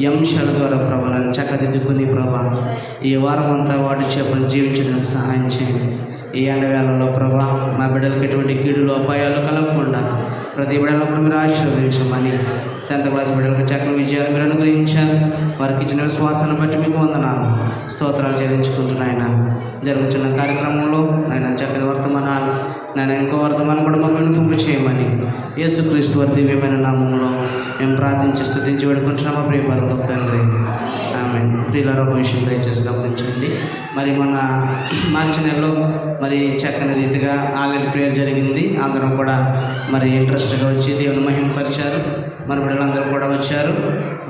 ఈ అంశాల ద్వారా ప్రభా నన్ను చక్కదిద్దుకుని ప్రభా ఈ వారం అంతా వాటి చేపలు జీవించడానికి సహాయం చేయండి. ఈ ఎండవేళలో ప్రభా మా బిడ్డలకు ఎటువంటి కీడులు అపాయాలు కలగకుండా ప్రతి బిడ్డలప్పుడు మీరు ఆశీర్వదించమని 10th క్లాస్ బిడ్డలకు చక్కని విజయాలు మీరు అనుగ్రహించారు. వారికి ఇచ్చిన విశ్వాసాన్ని బట్టి మీకు వందనాలు, స్తోత్రాలు చెల్లించుకుంటున్నాయన. జరుగుతున్న కార్యక్రమంలో ఆయన చక్కని వర్తమానాలు నేను ఇంకో వర్తమానం కూడా మాకు వినిపింపు చేయమని యేసుక్రీస్తు వారి దివ్యమైన నామంలో మేము ప్రార్థించి స్తుతించి వేడుకుంటున్నాము. ప్రియ పరలోక తండ్రి, ఆమె. ప్రియులారా, ఒక విషయం దయచేసి గమనించండి. మరి మన మార్చి నెలలో మరి చక్కని రీతిగా ఆన్లైన్ ప్రేయర్ జరిగింది. అందరం కూడా మరి ఇంట్రెస్ట్గా వచ్చి దేవుని మహిమపరిచారు. మరి బిడ్డలందరూ కూడా వచ్చారు.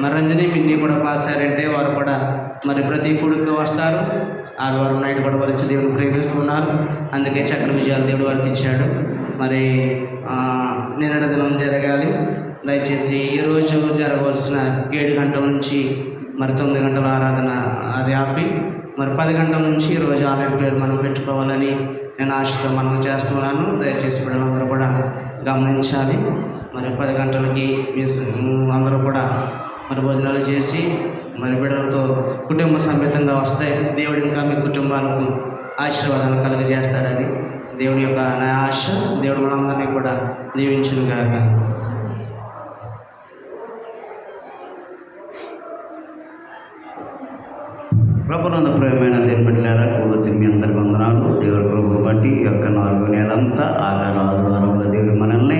మరి రంజని పిన్ని కూడా పాసారంటే వారు కూడా మరి ప్రతి కూడికి వస్తారు. ఆదివారం నైట్ కూడా వారు వచ్చి దేవుని ప్రేమిస్తున్నారు. అందుకే చక్కని విజయాలు దేవుడు వారికి ఇచ్చాడు. మరి నిన్నటి దినం జరగాలి. దయచేసి ఈరోజు జరగవలసిన 7 గంటల నుంచి మరి 9 గంటల ఆరాధన అది ఆపి మరి 10 గంటల నుంచి ఈరోజు ఆన్లైన్ ప్రేయర్ మనం పెట్టుకోవాలని నేను ఆశతో మనం చేస్తున్నాను. దయచేసి బిడ్డలందరూ కూడా గమనించాలి. మరి 10 గంటలకి అందరూ కూడా మరి భోజనాలు చేసి మరి బిడ్డలతో కుటుంబ సమేతంగా వస్తే దేవుడు ఇంకా మీ కుటుంబాలకు ఆశీర్వాదాన్ని కలుగజేస్తాడని దేవుని యొక్క నా ఆశ. దేవుడు మనందరినీ కూడా దీవించునుగాక. ప్రభునందు ప్రియమైన దేవుని బిడ్డలారా, కూడొచ్చిన మీ అందరికీ వందనాలు. దేవుడి ప్రభువు బట్టి ఈ యొక్క 4 నెలంతా ఆదివారంలో దేవుడు మనల్ని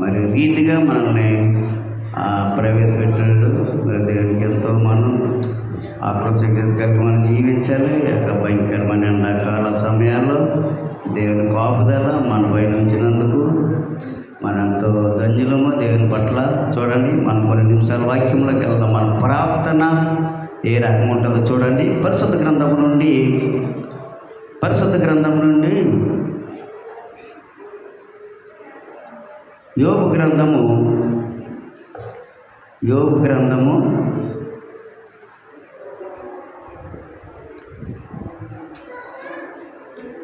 మరి రీతిగా మనల్ని ప్రవేశపెట్టాడు. మరి దేవునికి ఎంతో మనం ఆకృతిగా మనం జీవించాలి. ఈ యొక్క భయంకరమైన ఎండాకాల సమయాల్లో దేవుని కాపుదల మన పైన ఉంచినందుకు మనంతో ధన్యులము. దేవుని పట్ల చూడండి, మనం కొన్ని నిమిషాల వాక్యంలోకి వెళ్దాం. మన ప్రార్థన ఏ రకంగా ఉంటుందో చూడండి. పరిశుద్ధ గ్రంథం నుండి యోబు గ్రంథము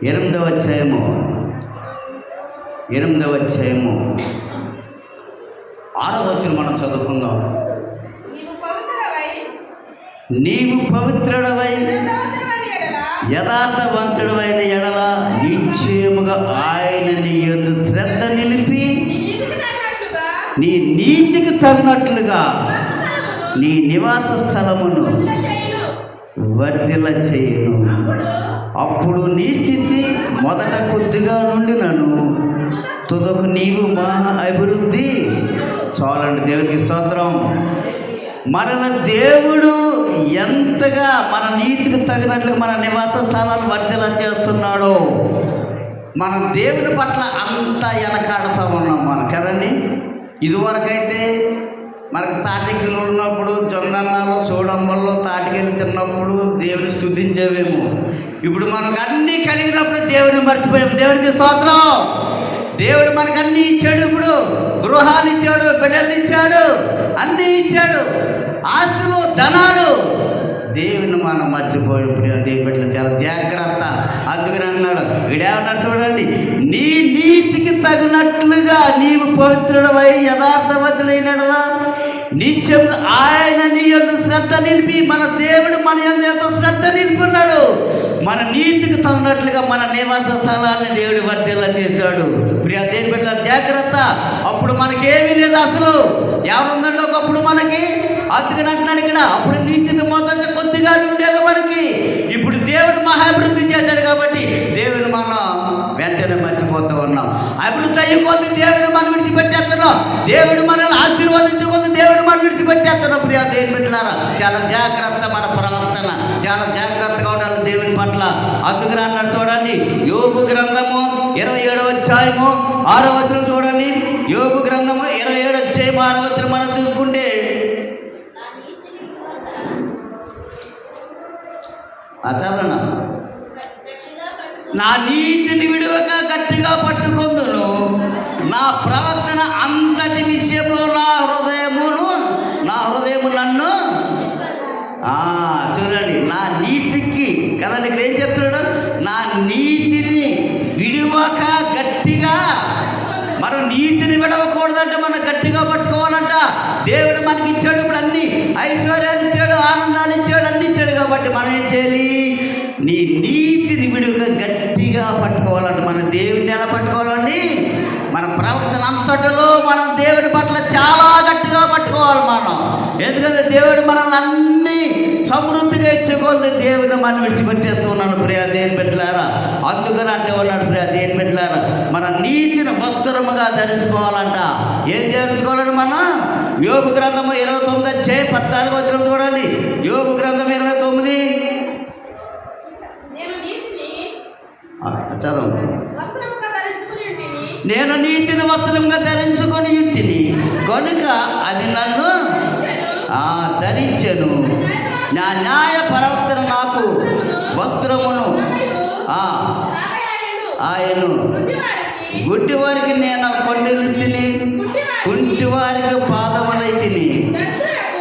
8వ అధ్యాయము 6వ వచనం మనం చదువుకుందాం. నీవు పవిత్రుడవై యథార్థవంతుడవైన ఎడల నిశ్చయముగా ఆయన నీ యందు శ్రద్ధ నిలిపి నీ నీతికి తగినట్లుగా నీ నివాస స్థలమును వర్ధిల్ల చేయును. అప్పుడు నీ స్థితి మొదట కొద్దిగా నుండినను తుదకు నీవు మహా అభివృద్ధి. చాలండి, దేవునికి స్తోత్రం. మనల దేవుడు ఎంతగా మన నీతికి తగినట్లుగా మన నివాస స్థలాలు వర్ధిల్ల చేస్తున్నాడో మన దేవుని పట్ల అంతా వెనకాడుతూ ఉన్నాం మనం కదండి. ఇదివరకైతే మనకు తాటికలు ఉన్నప్పుడు జొన్నన్నాలు చూడమ్మల్లో తాటికలు తిన్నప్పుడు దేవుని స్తుతించేవేమో. ఇప్పుడు మనకు అన్నీ కలిగినప్పుడు దేవుని మర్చిపోయాము. దేవునికి స్తోత్రం. దేవుడు మనకు అన్నీ ఇచ్చాడు. ఇప్పుడు గృహాలు ఇచ్చాడు, బిడ్డలు ఇచ్చాడు, అన్నీ ఇచ్చాడు, ఆస్తులు, ధనాలు. దేవుని మనం మర్చిపోయాం. దేవుని బిడ్డలు చాలా జాగ్రత్త. అందుకని అన్నాడు, వీడేమన్నాడు చూడండి, నీ నీతికి తగినట్లుగా నీవు పవిత్రుడవై యథార్థవంతుడైనడలా నిత్యం ఆయన నీ యొక్క శ్రద్ధ నిలిపి. మన దేవుడు మన యొక్క శ్రద్ధ నిలిపిన్నాడు. మన నీతికి తగినట్లుగా మన నివాస స్థలాన్ని దేవుడు వర్ధిల్ల చేశాడు. ప్రియ దేవుని బిడ్డల జాగ్రత్త. అప్పుడు మనకేమీ లేదు, అసలు ఎవరుందండి ఒకప్పుడు మనకి. అందుకని అంటున్నాడు ఇక్కడ, అప్పుడు నీ స్థితి మొదట కొద్దిగా ఉండేది మనకి. ఇప్పుడు దేవుడు మహాభివృద్ధి చేశాడు కాబట్టి దేవుని మనం వెంటనే మర్చిపోతూ ఉన్నాం. అభివృద్ధి అయ్యే దేవుని మనం విడిచిపెట్టేస్తున్నాం. దేవుడు మనల్ని ఆశీర్వదించకూడదు, దేవుడు మనం విడిచిపెట్టేస్తున్నాం. ప్రియ దేవుని బిడ్డలారా, చాలా జాగ్రత్త. మన ప్రవర్తన చాలా జాగ్రత్తగా ఉండాలి దేవుని పట్ల. అందుకని అన్నాడు చూడండి, యోబు గ్రంథము 27వ అధ్యాయము 6వ వచనం చూడండి. యోబు గ్రంథము 27 అధ్యాయం 6వ వచనం మనం చూసుకుంటే చదవనా, నా నీతిని విడువక గట్టిగా పట్టుకొందును, నా ప్రవర్తన అంతటి విషయంలో నా హృదయము నన్ను చూడండి, నా నీతికి కదండి. ఇక్కడ ఏం చెప్తున్నాడు? నా నీతిని విడువక గట్టిగా. మనం నీతిని విడవకూడదంటే మనం గట్టిగా పట్టుకోవాలంట. దేవుడు మనకి ఇచ్చాడు, ఇప్పుడు అన్ని ఐశ్వర్యాలు ఇచ్చాడు, ఆనందాలు ఇచ్చాడు, అన్ని ఇచ్చాడు. కాబట్టి మనం ఏం చేయాలి? నీ నీతిని విడువక గట్టిగా పట్టుకోవాలంట. మన దేవుడిని ఎలా పట్టుకోవాలండి? మన ప్రవర్తన అంతటిలో మనం దేవుడి పట్ల చాలా గట్టిగా పట్టుకోవాలి మనం. ఎందుకంటే దేవుడు మనల్ని అన్ని సమృద్ధిగా ఇచ్చుకోవాలి. దేవుడు మనం విడిచిపెట్టేస్తూ ఉన్నాను ప్రియా దేవుని బిడ్డలారా. అందుకని అంటే ఉన్నాడు ప్రియా దేవుని బిడ్డలారా, మన నీతిని వస్త్రముగా ధరించుకోవాలంట. ఏం ధరించుకోవాలండి మనం? యోబు గ్రంథము 29 అధ్యాయం 14వ వచనం చూడండి. యోబు గ్రంథం 29 చదవండి. నేను నీతిని వస్త్రంగా ధరించుకొని ఇంటిని కనుక అది నన్ను ధరించెను. నా న్యాయ ప్రవర్తన నాకు వస్త్రమును ఆయను. గుడ్డి వారికి నేను కొండలు తిని, కుంటి వారికి పాదములై తిని,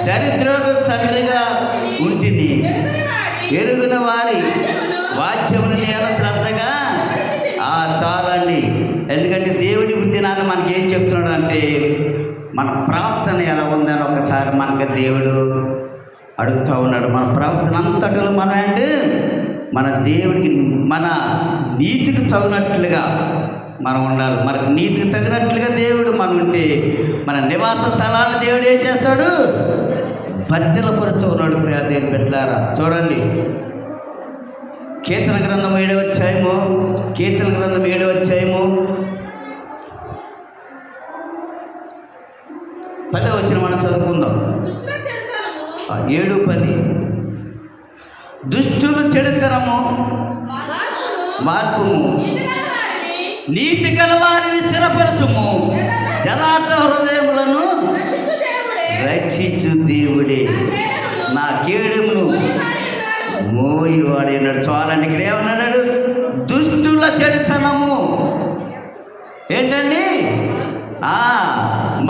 దరిద్రుడు తండ్రిగా ఉంటిని, ఎరుగున వారి వాద్యమును నేను శ్రద్ధగా చాలండి. ఎందుకంటే దేవుడి దినాన్ని మనకి ఏం చెప్తున్నాడు అంటే, మన ప్రవర్తన ఎలా ఉందని ఒకసారి మనకి దేవుడు అడుగుతూ ఉన్నాడు. మన ప్రవర్తన అంతటిలో మనం అంటే మన దేవుడికి, మన నీతికి తగినట్లుగా మనం ఉండాలి. మనకు నీతికి తగినట్లుగా దేవుడు మనం ఉంటే మన నివాస స్థలాన్ని దేవుడు ఏం చేస్తాడు? వర్ధిల్లపరుస్తూ ఉన్నాడు ప్రియా దేవుని బిడ్డలారా. చూడండి, కీర్తన గ్రంథం 7వ అధ్యాయము 10వ వచనం మనం చదువుకుందాం. 7:10 దుష్టులు చెడుతనము మార్పుము, నీతి గలవారిని స్థిరపరచుము, యథార్థ హృదయములను రక్షించు దేవుడే నా కేడమును మోయువాడు అన్నాడు. చాలండి. ఇక్కడ ఏమన్నాడు? దుష్టుల చెడుతనము ఏంటండి?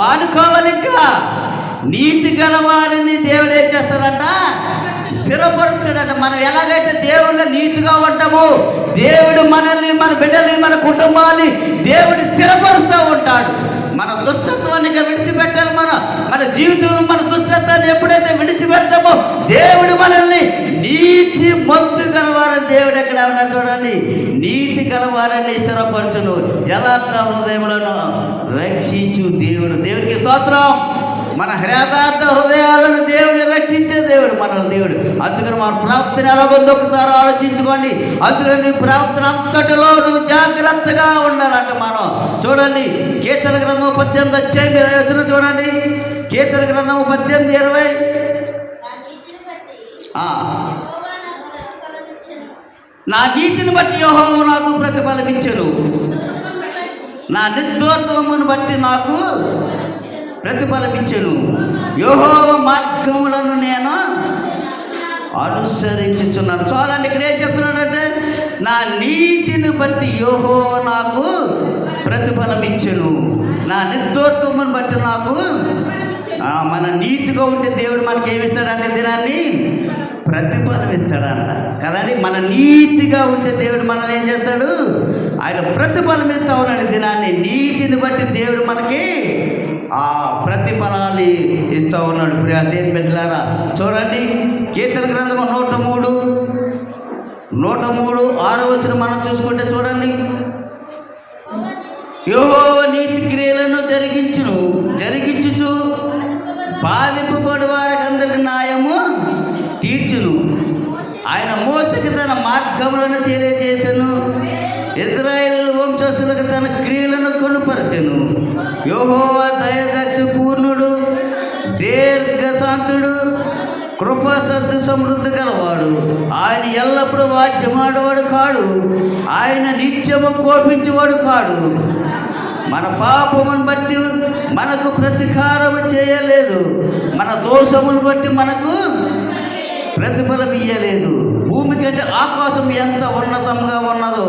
మానుకోవాలి. ఇంకా నీతి గలవారిని దేవుడు ఏం చేస్తాడంట? స్థిరపరుస్తాడంట. మనం ఎలాగైతే దేవుళ్ళ నీతిగా ఉంటామో దేవుడు మనల్ని, మన బిడ్డల్ని, మన కుటుంబాన్ని దేవుడు స్థిరపరుస్తూ ఉంటాడు. మన దుష్టత్వాన్ని విడిచిపెట్టాలి. మన జీవితంలో మన దుష్టత్వాన్ని ఎప్పుడైతే విడిచిపెడతామో దేవుడు మనల్ని నీతి మంతు గలవారని దేవుడు ఎక్కడ ఉన్నారు చూడండి. నీతి గలవారని స్థిరపరచును, యథార్థ హృదయములను రక్షించు దేవుడు. దేవుడికి స్తోత్రం. మన యథార్థ హృదయాలను దేవుడిని రక్షించే దేవుడు మనల్ని దేవుడు. అందుకని మన ప్రవర్తన ఎలాగొందో ఒకసారి ఆలోచించుకోండి. అందుకని నీ ప్రవర్తన అంతటిలో నువ్వు జాగ్రత్తగా ఉండాలంట. మనం చూడండి, కీర్తన గ్రంథం 18 అధ్యాయం 20 చూడండి. కీర్తన గ్రంథం 18:20 నా నీతిని బట్టి యెహోవా నాకు ప్రతిఫలమిచ్చెను, నా నిర్దోషమును బట్టి నాకు ప్రతిఫలమిచ్చెను, యెహోవా మార్గములను నేను అనుసరించుచున్నాను. చాలండి. ఇక్కడ ఏం చెప్తున్నాడంటే, నా నీతిని బట్టి యెహోవా నాకు ప్రతిఫలమిచ్చెను, నా నిర్దోషమును బట్టి నాకు. మన నీతిగా ఉంటే దేవుడు మనకి ఏమిస్తాడంటే దినాన్ని ప్రతిఫలం ఇస్తాడంట కదండి. మన నీతిగా ఉంటే దేవుడు మనల్ని ఏం చేస్తాడు? ఆయన ప్రతిఫలం ఇస్తా ఉన్నాడు దినాన్ని. నీతిని బట్టి దేవుడు మనకి ప్రతిఫలాన్ని ఇస్తూ ఉన్నాడు. ప్రియా దేవుని బిడ్డలారా చూడండి, కీర్తన గ్రంథం 103:6వ వచనం మనం చూసుకుంటే చూడండి. యెహోవా నీతి క్రియలను జరిగించుచు బాధింపబడి వారికి అందరికి న్యాయము తీర్చును. ఆయన మోసకి తన మార్గములను తెలియజేసెను, ఇశ్రాయేలు వంశస్థులకు తన క్రియలను కొనుపరచెను. యెహోవా దయాదాక్ష పూర్ణుడు, దీర్ఘశాంతుడు, కృపాసత్తు సమృద్ధి గలవాడు. ఆయన ఎల్లప్పుడూ వాద్యమాడేవాడు కాడు, ఆయన నిత్యము కోపించేవాడు కాడు. మన పాపమును బట్టి మనకు ప్రతీకారం చేయలేదు, మన దోషమును బట్టి మనకు ప్రతిఫలం ఇయ్యలేదు. భూమి కంటే ఆకాశం ఎంత ఉన్నతంగా ఉన్నదో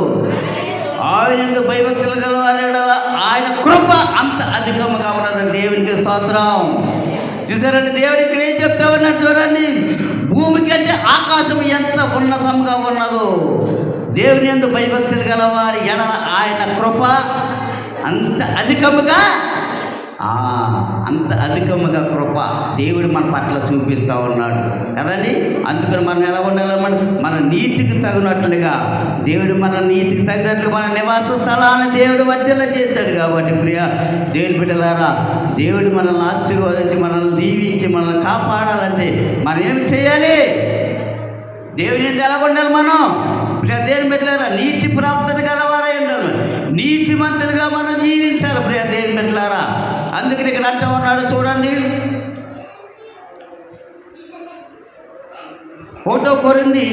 ఆయన భయభక్తులు గలవారి యెడల ఆయన కృప అంత అధికముగా ఉన్నది. దేవునికి స్తోత్రం. చూసారండి, దేవుడు ఇక్కడ ఏం చెప్తా ఉన్నాడు చూడండి. భూమి కంటే ఆకాశం ఎంత ఉన్నతంగా ఉన్నదో దేవుని యందు భయభక్తులు గలవారి యెడల ఆయన కృప అంత అధికముగా కృప దేవుడు మన పట్ల చూపిస్తూ ఉన్నాడు కదండి. అందుకని మనం ఎలా ఉండాలన్నమాట, మన నీతికి తగినట్లుగా దేవుడు మన నీతికి తగినట్లుగా మన నివాస స్థలాన్ని దేవుడు వర్ధిల్ల చేశాడు. కాబట్టి ప్రియ దేవుని బిడ్డలారా, దేవుడు మనల్ని ఆశీర్వదించి మనల్ని దీవించి మనల్ని కాపాడాలంటే మనం ఏమి చేయాలి? దేవుని ఎలా ఉండాలి మనం? ప్రియ దేవుని బిడ్డలారా, నీతి ప్రాప్తత గలవారై ఉండాలి, నీతిమంతులుగా మనం జీవించాలి. ప్రియ దేవుని బిడ్డలారా, అందుకని ఇక్కడ అంటూ ఉన్నాడు చూడండి. 1 కొరింథీ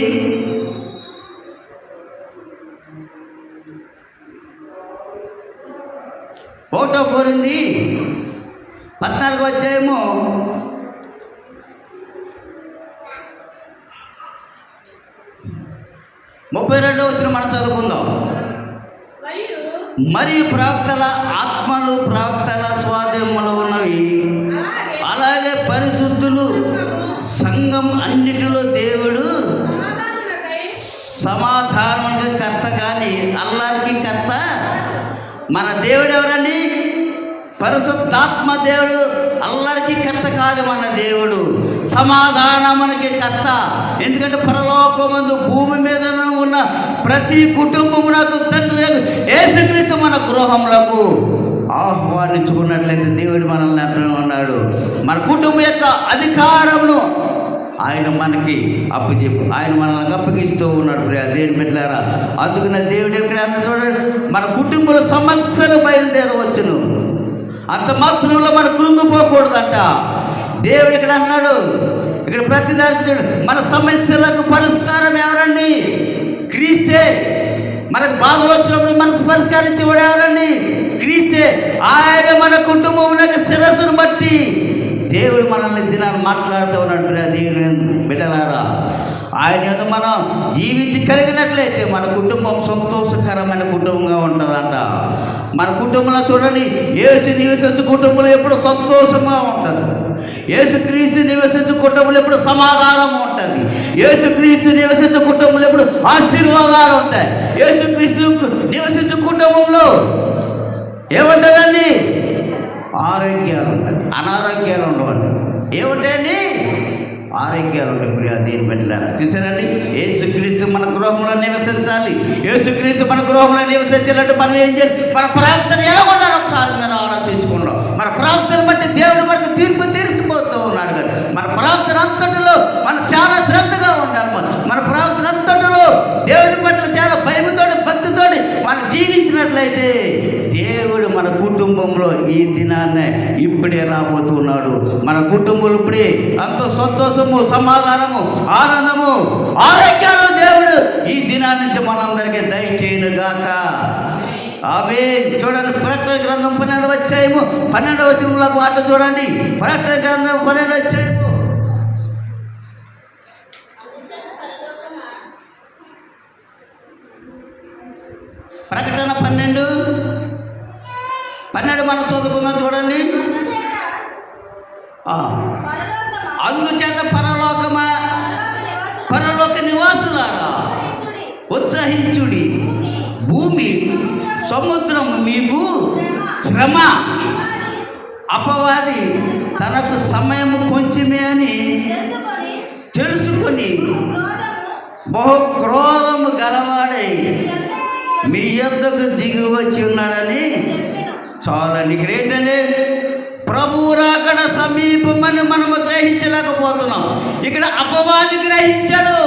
14వ అధ్యాయము 32వ వచనం మనం చదువుకుందాం. మరియు ప్రవక్తల ఆత్మలు ప్రవక్తల స్వాధీనములో ఉన్నవి, అలాగే పరిశుద్ధులు సంఘం అన్నిటిలో దేవుడు సమాధానానికి కర్త. కానీ అల్లారికి కర్త మన దేవుడు ఎవరండి? పరిశుద్ధాత్మ దేవుడు. అల్లరికి కర్త కాదు మన దేవుడు, సమాధానమునికి కర్త. ఎందుకంటే పరలోకమందు భూమి మీద ఉన్న ప్రతి కుటుంబమునకు తండ్రి యేసుక్రీస్తు మన గృహములకు ఆహ్వానించుకున్నట్లయితే దేవుడు మనల్ని అంటూ ఉన్నాడు. మన కుటుంబం యొక్క అధికారమును ఆయన మనకి ఆయన మనల్ని అప్పగిస్తూ ఉన్నాడు. ప్రియ దేవుని బిడ్డలారా, అందుకనే దేవుడు ఎక్కడ చూడండి, మన కుటుంబంలో సమస్యలు బయలుదేరవచ్చును, అంత మాత్రంలో మనం కృంగిపోకూడదంట. దేవుడు ఇక్కడ అన్నాడు, ఇక్కడ ప్రతిదానికి మన సమస్యలకు పరిష్కారం ఎవరండి? క్రీస్తే. మనకు బాధలు వచ్చినప్పుడు మనసు పరిష్కరించేవాడు ఎవరండి? క్రీస్తే. ఆయన మన కుటుంబం శిరస్సును బట్టి దేవుడు మనల్ని దినాన్ని మాట్లాడుతూ ఉన్నాడు. దేవుని బిడ్డలారా, ఆయన యొక్క మనం జీవించి కలిగినట్లయితే మన కుటుంబం సంతోషకరమైన కుటుంబంగా ఉంటుందంట. మన కుటుంబంలో చూడండి, యేసు నివసించే కుటుంబంలో ఎప్పుడు సంతోషంగా ఉంటుంది, యేసుక్రీస్తు నివసించే కుటుంబంలో ఎప్పుడు సమాధానం ఉంటుంది, యేసుక్రీస్తు నివసించే కుటుంబంలో ఎప్పుడు ఆశీర్వాదాలు ఉంటాయి, యేసుక్రీస్తు నివసించే కుటుంబంలో ఏముంటుందండి? ఆరోగ్యాలు ఉంటాయి, అనారోగ్యాలు ఉండవండి. ఏముంటాయండి? ఆరోగ్యాలు ఉంటాయి. ప్రియ దేవుని బిడ్డలారా, చూసారండి, యేసుక్రీస్తు మన గృహంలో నివసించాలి. యేసుక్రీస్తు మన గృహంలో నివసించాలంటే మనం ఏం చేయాలి? మన ప్రార్థన ఎలా ఉండాలి ఒకసారి మనం ఆలోచించుకుంటాం. మన ప్రార్థన బట్టి దేవుడు మనకు తీర్పు తీర్చిపోతూ ఉన్నాడు కదా. మన ప్రార్థన అంతటిలో మనం చాలా శ్రద్ధగా ఉండాలి. మన ప్రార్థన అంతటిలో దేవుని పట్ల చాలా భయముతోటి భక్తితోటి మనం జీవించినట్లయితే దేవుడు మన కుటుంబంలో ఈ దినాన్ని ఇప్పుడే రాబోతున్నాడు. మన కుటుంబంలో ఇప్పుడే ఎంతో సంతోషము, సమాధానము, ఆనందము, ఆరోగ్యాలు దేవుడు ఈ దినాన్ని నుంచి మనందరికీ దయచేయునుగాక. ఆమేన్. చూడండి, ప్రకటన గ్రంథం 12వ అధ్యాయము 12వ వచనంలో మాట చూడండి. ప్రకటన గ్రంథం 12వ అధ్యాయము ప్రకటన 12 మనం చదువుకుందాం చూడండి. అందుచేత పరలోక నివాసులారా ఉత్సహించుడి, భూమి సముద్రం మీకు శ్రమ, అపవాది తనకు సమయము కొంచెమే అని తెలుసుకొని బహు క్రోధము గలవాడై మీ యొద్దకు దిగి వచ్చి ఉన్నాడని చాలండి. ఇక్కడ ఏంటంటే ప్రభువు రాకడ సమీపమని మనము గ్రహించలేకపోతున్నాం. ఇక్కడ అపవాది గ్రహించాడు,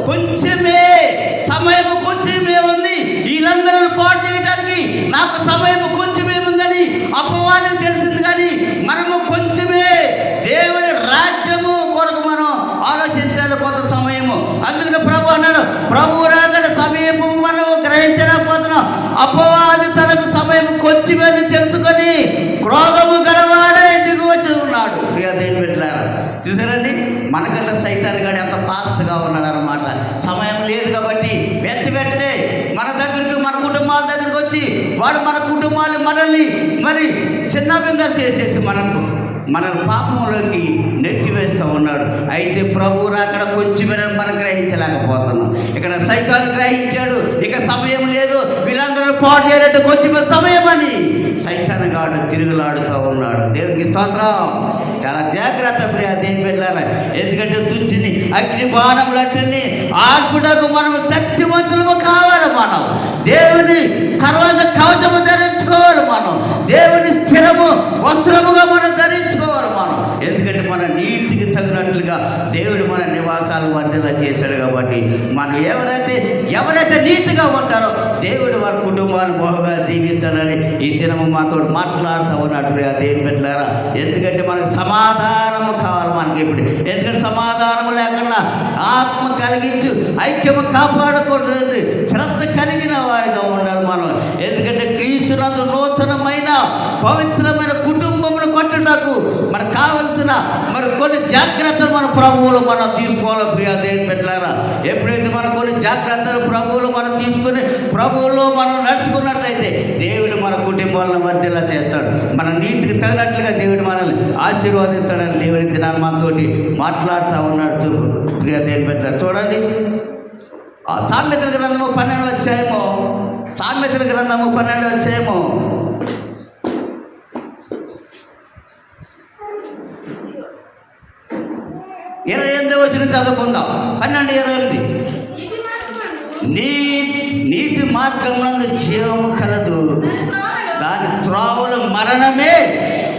కొంచెమే సమయం, కొంచెమే ఉంది, వీళ్ళందరూ పాటు చేయడానికి నాకు సమయం కొంచెమే ఉందని అపవాదికి తెలిసింది. కానీ మనము కొంచెమే దేవుడి రాజ్యము కొరకు మనం ఆలోచించాలి కొంత సమయము. అందుకని ప్రభు అన్నాడు, ప్రభువు రాకడ సమీపము మనం గ్రహించలేకపోతున్నాం. అపవాది తనకు సమయం కొంచెమే తెలుసు వాడు మన కుటుంబాలు మనల్ని మరి చిన్నభిన్నం చేసేసి మనల్ని పాపంలోకి నెట్టివేస్తూ ఉన్నాడు. అయితే ప్రభువు అక్కడ కొంచెం మనం గ్రహించలేకపోతున్నాం. ఇక్కడ సైతాను గ్రహించాడు, ఇక సమయం లేదు, వీళ్ళందరూ పాడు చేయాలంటే కొంచెం సమయం అని సైతాను గాడు తిరుగులాడుతూ ఉన్నాడు. దేవునికి స్తోత్రం. చాలా జాగ్రత్త ప్రియ దేవుని బిడ్డలారా. ఎందుకంటే దుష్టిని అగ్ని బాణములన్నీ ఆర్పుటకు మనం శక్తివంతులము కావాలి. మనం దేవుని సర్వంగ కవచము ధరించుకోవాలి. మనం దేవుని స్థిరము వస్త్రముగా మనం ధరించుకోవాలి. మనం ఎందుకంటే మన నీతికి తగినట్లుగా దేవుడు మన నివాసాలు వర్ధలా చేశాడు. కాబట్టి మనం ఎవరైతే నీతిగా ఉంటారో దేవుడు వారి కుటుంబాన్ని బహుగా దీవిస్తాడని ఈ దినము మాతో మాట్లాడుతూ ఉన్నాడు ప్రియ దేవుని బిడ్డలారా. ఎందుకంటే మనకు సమాధానము కావాలి మనకి ఇప్పుడు. ఎందుకంటే సమాధానము లేకుండా ఆత్మ కలిగించు ఐక్యము కాపాడుకోవట్లేదు, శ్రద్ధ కలిగిన వారిగా ఉండాలి మనం. ఎందుకంటే క్రీస్తునందు నూతనమైన పవిత్రమైన కుటుంబమును కొట్టడానికి మనకు కావలసిన మరి కొన్ని జాగ్రత్తలు మన ప్రభువులు మనం తీసుకోవాలి ప్రియ దేవుని బిడ్డలారా. ఎప్పుడైతే మనం కొన్ని జాగ్రత్తలు ప్రభువులు మనం తీసుకుని ప్రభువులో మనం నడుచుకున్నట్లయితే దేవుడు మన కుటుంబాలను వర్ధిల్లా చేస్తాడు. మన నీతికి తగినట్లుగా దేవుడు మనల్ని ఆశీర్వాదిస్తాడని దేవుడి దినాన్ని మనతో మాట్లాడుతూ ఉన్నాడు ప్రియ దేవుని బిడ్డలారా. చూడండి, సామెతల గ్రంథము 12వ అధ్యాయము, సామెతల గ్రంథము 12వ అధ్యాయము 28వ వచనం చదువుకుందాం. 12:28 నీతి మార్గమునందు జీవము కలదు, దాని త్రోవలు మరణమే.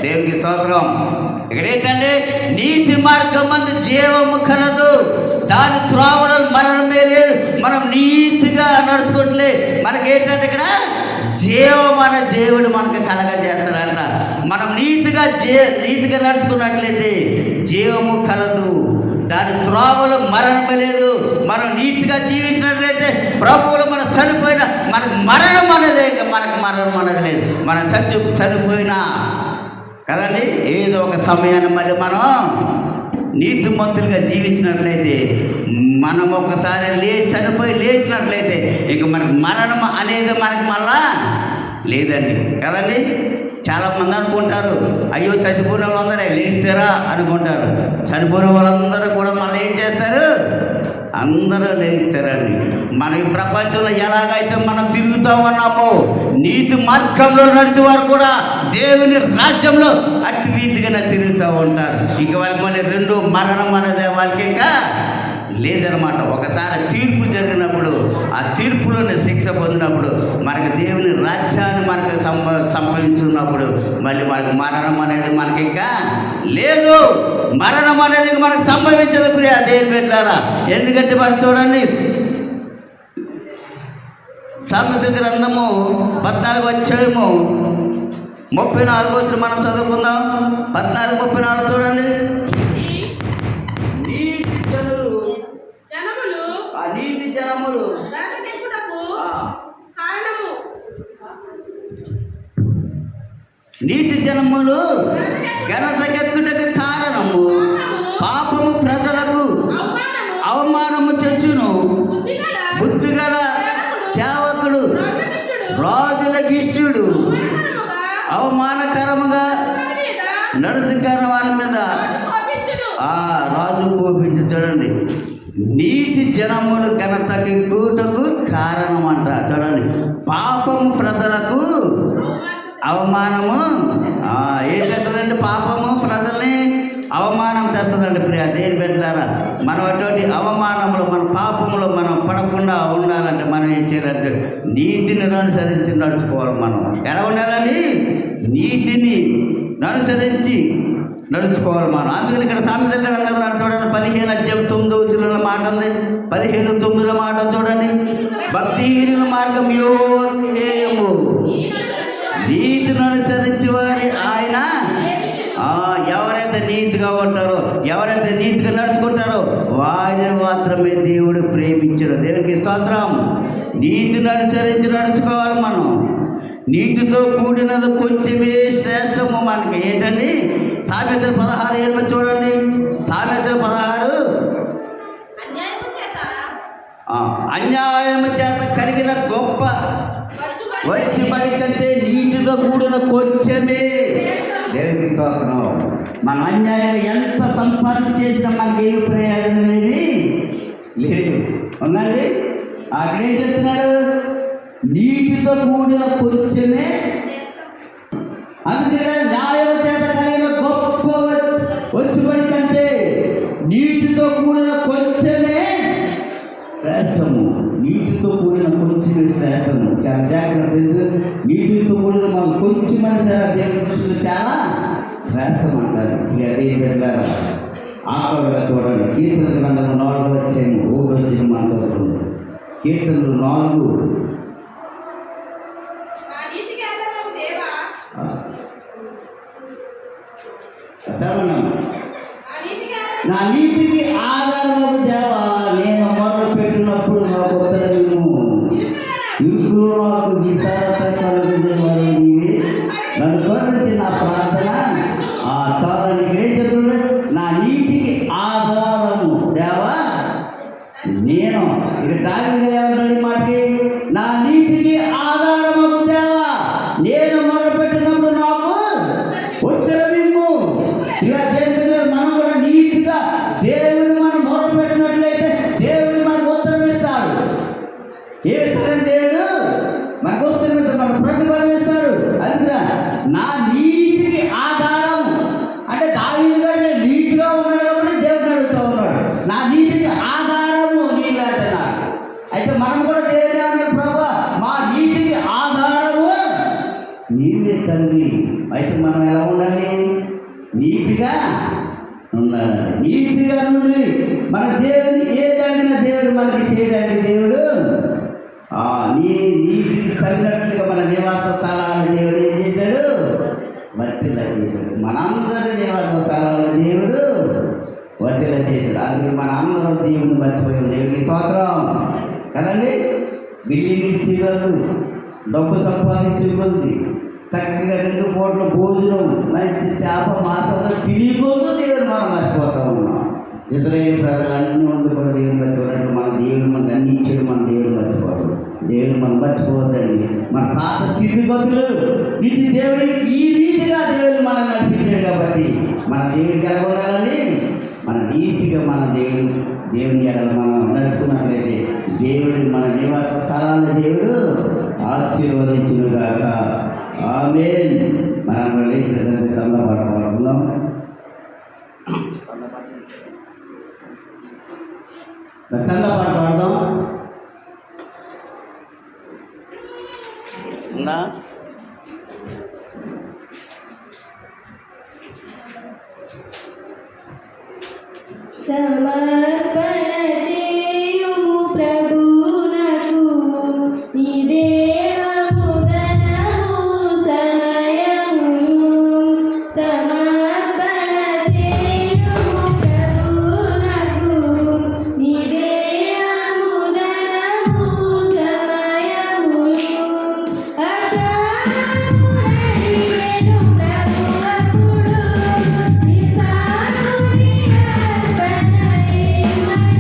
దేవునికి స్తోత్రం. ఇక్కడ ఏంటంటే నీతి మార్గమందు జీవము కలదు, దాని త్రోవలు మరణమే లేదు. మనం నీతిగా నడుచుకోవట్లే, మనకేంటంటే ఇక్కడ జీవం అనే దేవుడు మనకు కలగజేస్తాడంట. మనం నీతిగా నడుచుకున్నట్లయితే జీవము కలదు, దాని త్రోవలు మరణమే లేదు. మనం నీతిగా జీవించినట్లయితే ప్రభువులు మనం చనిపోయినా మనకు మరణం అనేది లేదు. మనం చనిపోయినా కదండి ఏదో ఒక సమయాన్ని మళ్ళీ మనం నీతిమంతులుగా జీవించినట్లయితే, మనం ఒకసారి చనిపోయి లేచినట్లయితే ఇక మనకు మరణం అనేది మనకు మళ్ళా లేదండి కదండి. చాలామంది అనుకుంటారు, అయ్యో చనిపోయిన వాళ్ళందరూ లేస్తారా అనుకుంటారు. చనిపోయిన వాళ్ళందరూ కూడా మళ్ళీ ఏం చేస్తారు? అందరూ లేస్తారండి. మన ఈ ప్రపంచంలో ఎలాగైతే మనం తిరుగుతూ ఉన్నామో నీతి మార్గంలో నడిచే వారు కూడా దేవుని రాజ్యంలో అటు రీతిగానే తిరుగుతూ ఉంటారు. ఇక వాళ్ళకి మళ్ళీ రెండు మరణం అనేది వాళ్ళకి ఇంకా లేదనమాట. ఒకసారి తీర్పు జరిగినప్పుడు ఆ తీర్పులోనే శిక్ష పొందినప్పుడు మనకు దేవుని రాజ్యాన్ని మనకు సంభవించున్నప్పుడు మళ్ళీ మనకు మరణం అనేది మనకి ఇంకా లేదు. మరణం అనేది మనకు సంభవించదు ప్రియ దేవుని బిడ్డలారా. ఎందుకంటే మరి చూడండి, సామెతల గ్రంథము 14వ అధ్యాయము 34వ వచనం మనం చదువుకుందాం. 14:34 చూడండి. నీతి జనములు ఘనతకెక్కుటకు కారణము పాపము ప్రజలకు అవమానము తెచ్చును. బుద్ధిగల సేవకుడు రాజులకు ఇష్టుడు అవమానకరముగా నడుచుకున్న వారి మీద రాజు కోపించు. చూడండి, నీతి జనములు ఘనతకి కూటకు కారణం అంట. చూడండి, పాపము ప్రజలకు అవమానము ఏం తెస్తుందండి? పాపము ప్రజల్ని అవమానం తెస్తుందండి ప్రియ దేవుని బిడ్డలారా. మనం అటువంటి అవమానములు మన పాపములు మనం పడకుండా ఉండాలంటే మనం ఏం చేయాలంటే నీతిని అనుసరించి నడుచుకోవాలి. మనం ఎలా ఉండాలండి? నీతిని అనుసరించి నడుచుకోవాలి మనం. అందుకని ఇక్కడ సామెతల గ్రంథంలో చూడండి 15:9 మాట ఉంది. 15:9 మాట చూడండి. భక్తిహీనుల మార్గం యోగము, నీతిని అనుసరించి వారి ఆయన. ఎవరైతే నీతిగా ఉంటారో, ఎవరైతే నీతిగా నడుచుకుంటారో వారిని మాత్రమే దేవుడు ప్రేమించడు. దేవునికి స్తోత్రం. నీతిని అనుసరించి నడుచుకోవాలి మనం. నీతితో కూడినది కొంచెమే శ్రేష్టము మనకి. ఏంటండి? సామెతలు 16:8 చూడండి. సామెతలు 16 అన్యాయము చేత కలిగిన గొప్ప వచ్చబడి కంటే నీటితో కూడిన కొంచెమే. దేవునికి స్తోత్రం. మనం అన్యాయంగా ఎంత సంపాదన చేసినా మనకి ఏమి ప్రయోజనం ఏమి లేదు. ఉందండి. అక్కడ ఏం చెప్తున్నాడు? నీటితో కూడిన కొంచెమే. అందుకే న్యాయం చేత కలిగిన గొప్ప వచ్చుబడి కంటే నీటితో కూడిన కొంచెమే శ్రేష్టము. నీటితో కూడిన కొంచెమే శ్రేష్టము. చాలా జాగ్రత్త. నీటితో కూడిన మనం కొంచెమని దేవుని దృష్టిలో చాలా శ్రేష్టం అంటారు. అదే పెట్టారు. ఆకలిగా చూడండి. కీర్తన గ్రంథం 4వ అధ్యాయం 1వ వచనం మనం చదువుకుందాం. కీర్తనలు 4. నా నీతికి ఆధారము దేవా, నేను మొదలు పెట్టినప్పుడు నాకు ఉత్తరము. ఇప్పుడు నాకు విశాలత కలుగుదేవాడు నీవే. నన్ను కోరించి నా ప్రార్థన చాలని గ్రహించకుండా నా నీతికి ఆధారము దేవా నేను. ఇక దావిది ఏమన్నాడు ఈ మాటకి? నా నీతికి ఆధారము దేవా, నేను మొదలు పెట్టినప్పుడు నాకు ఉత్తరమిమ్ము. ఇలా దేవుడు మనం కూడా నీట్గా దేవుని మనం మొదలు పెట్టినట్లయితే దేవుడు మనకు ఉత్తరం ఇస్తాడు. ఏ సరైన దేవుడు మనకు ఉత్తరం ఇస్తాడు, మనకు ప్రతిఫలం ఇస్తాడు. అందుకే నా నీతికి ఆధారం అంటే దావీదు గారు నీట్గా ఉన్నాడు కాబట్టి దేవుడు అడుగుతూ ఉన్నాడు. నా నీతికి ఆధారము నీవే అంటున్నాడు. అయితే మనం కూడా దేవుడు అన్నాడు, ప్రభా మా నీతికి ఆధారము నీవే తండ్రి. అయితే మనం ఎలా ఉండాలి? నీతిగా ఉండాలి. నీతిగా నుండి మన దేవుని ఏదడిగిన దేవుడు మనకి చేయడానికి దేవుడు నీతికి తగినట్లుగా మన నివాస స్థలాలను దేవుడు ఏం చేశాడు? వర్తిలా చేశాడు. మనందరి నివాస స్థలాలను దేవుడు వర్తిలా చేశాడు. అందుకే మన అందరం దేవుని మర్చిపోయాం. దేవుని స్తోత్రం కదండి. బిల్డింగ్ ఇచ్చేవాళ్ళు, డబ్బు సంపాదించుకుంది, చక్కగా 2 పూట్ల భోజనం, మంచి చేప మాంసం తిరిగిపోతూ దేవుడు మనం మర్చిపోతూ ఉన్నాం. ఇజ్రాయేల్ ప్రజలన్నీ ఉండి కూడా దేవుని మర్చిపోయినట్టు మన దేవుడు మనకు అన్ని ఇచ్చాడు. మన దేవుడు మర్చిపోవడం. దేవుడు మనం మర్చిపోవద్దండి. మన పాత స్థితిగతులు ఇది దేవుడి ఈ రీతిగా దేవుడు మనం నడిపించాడు కాబట్టి మన దేవుడికి ఎలా ఉండాలని మన నీతిగా మన దేవుని ఎడల మనం నడుచుకున్నట్లయితే దేవుడి మన నివాస స్థలాన్ని దేవుడు ఆశీర్వదించునుగాక. ఆమేన్. మనం లేచినట్లయితే చల్లబడతాం. చల్లపాట పాడదాం. ఉందా? సమర్పణ చేయుము ప్రభునకు ఇదే Bye.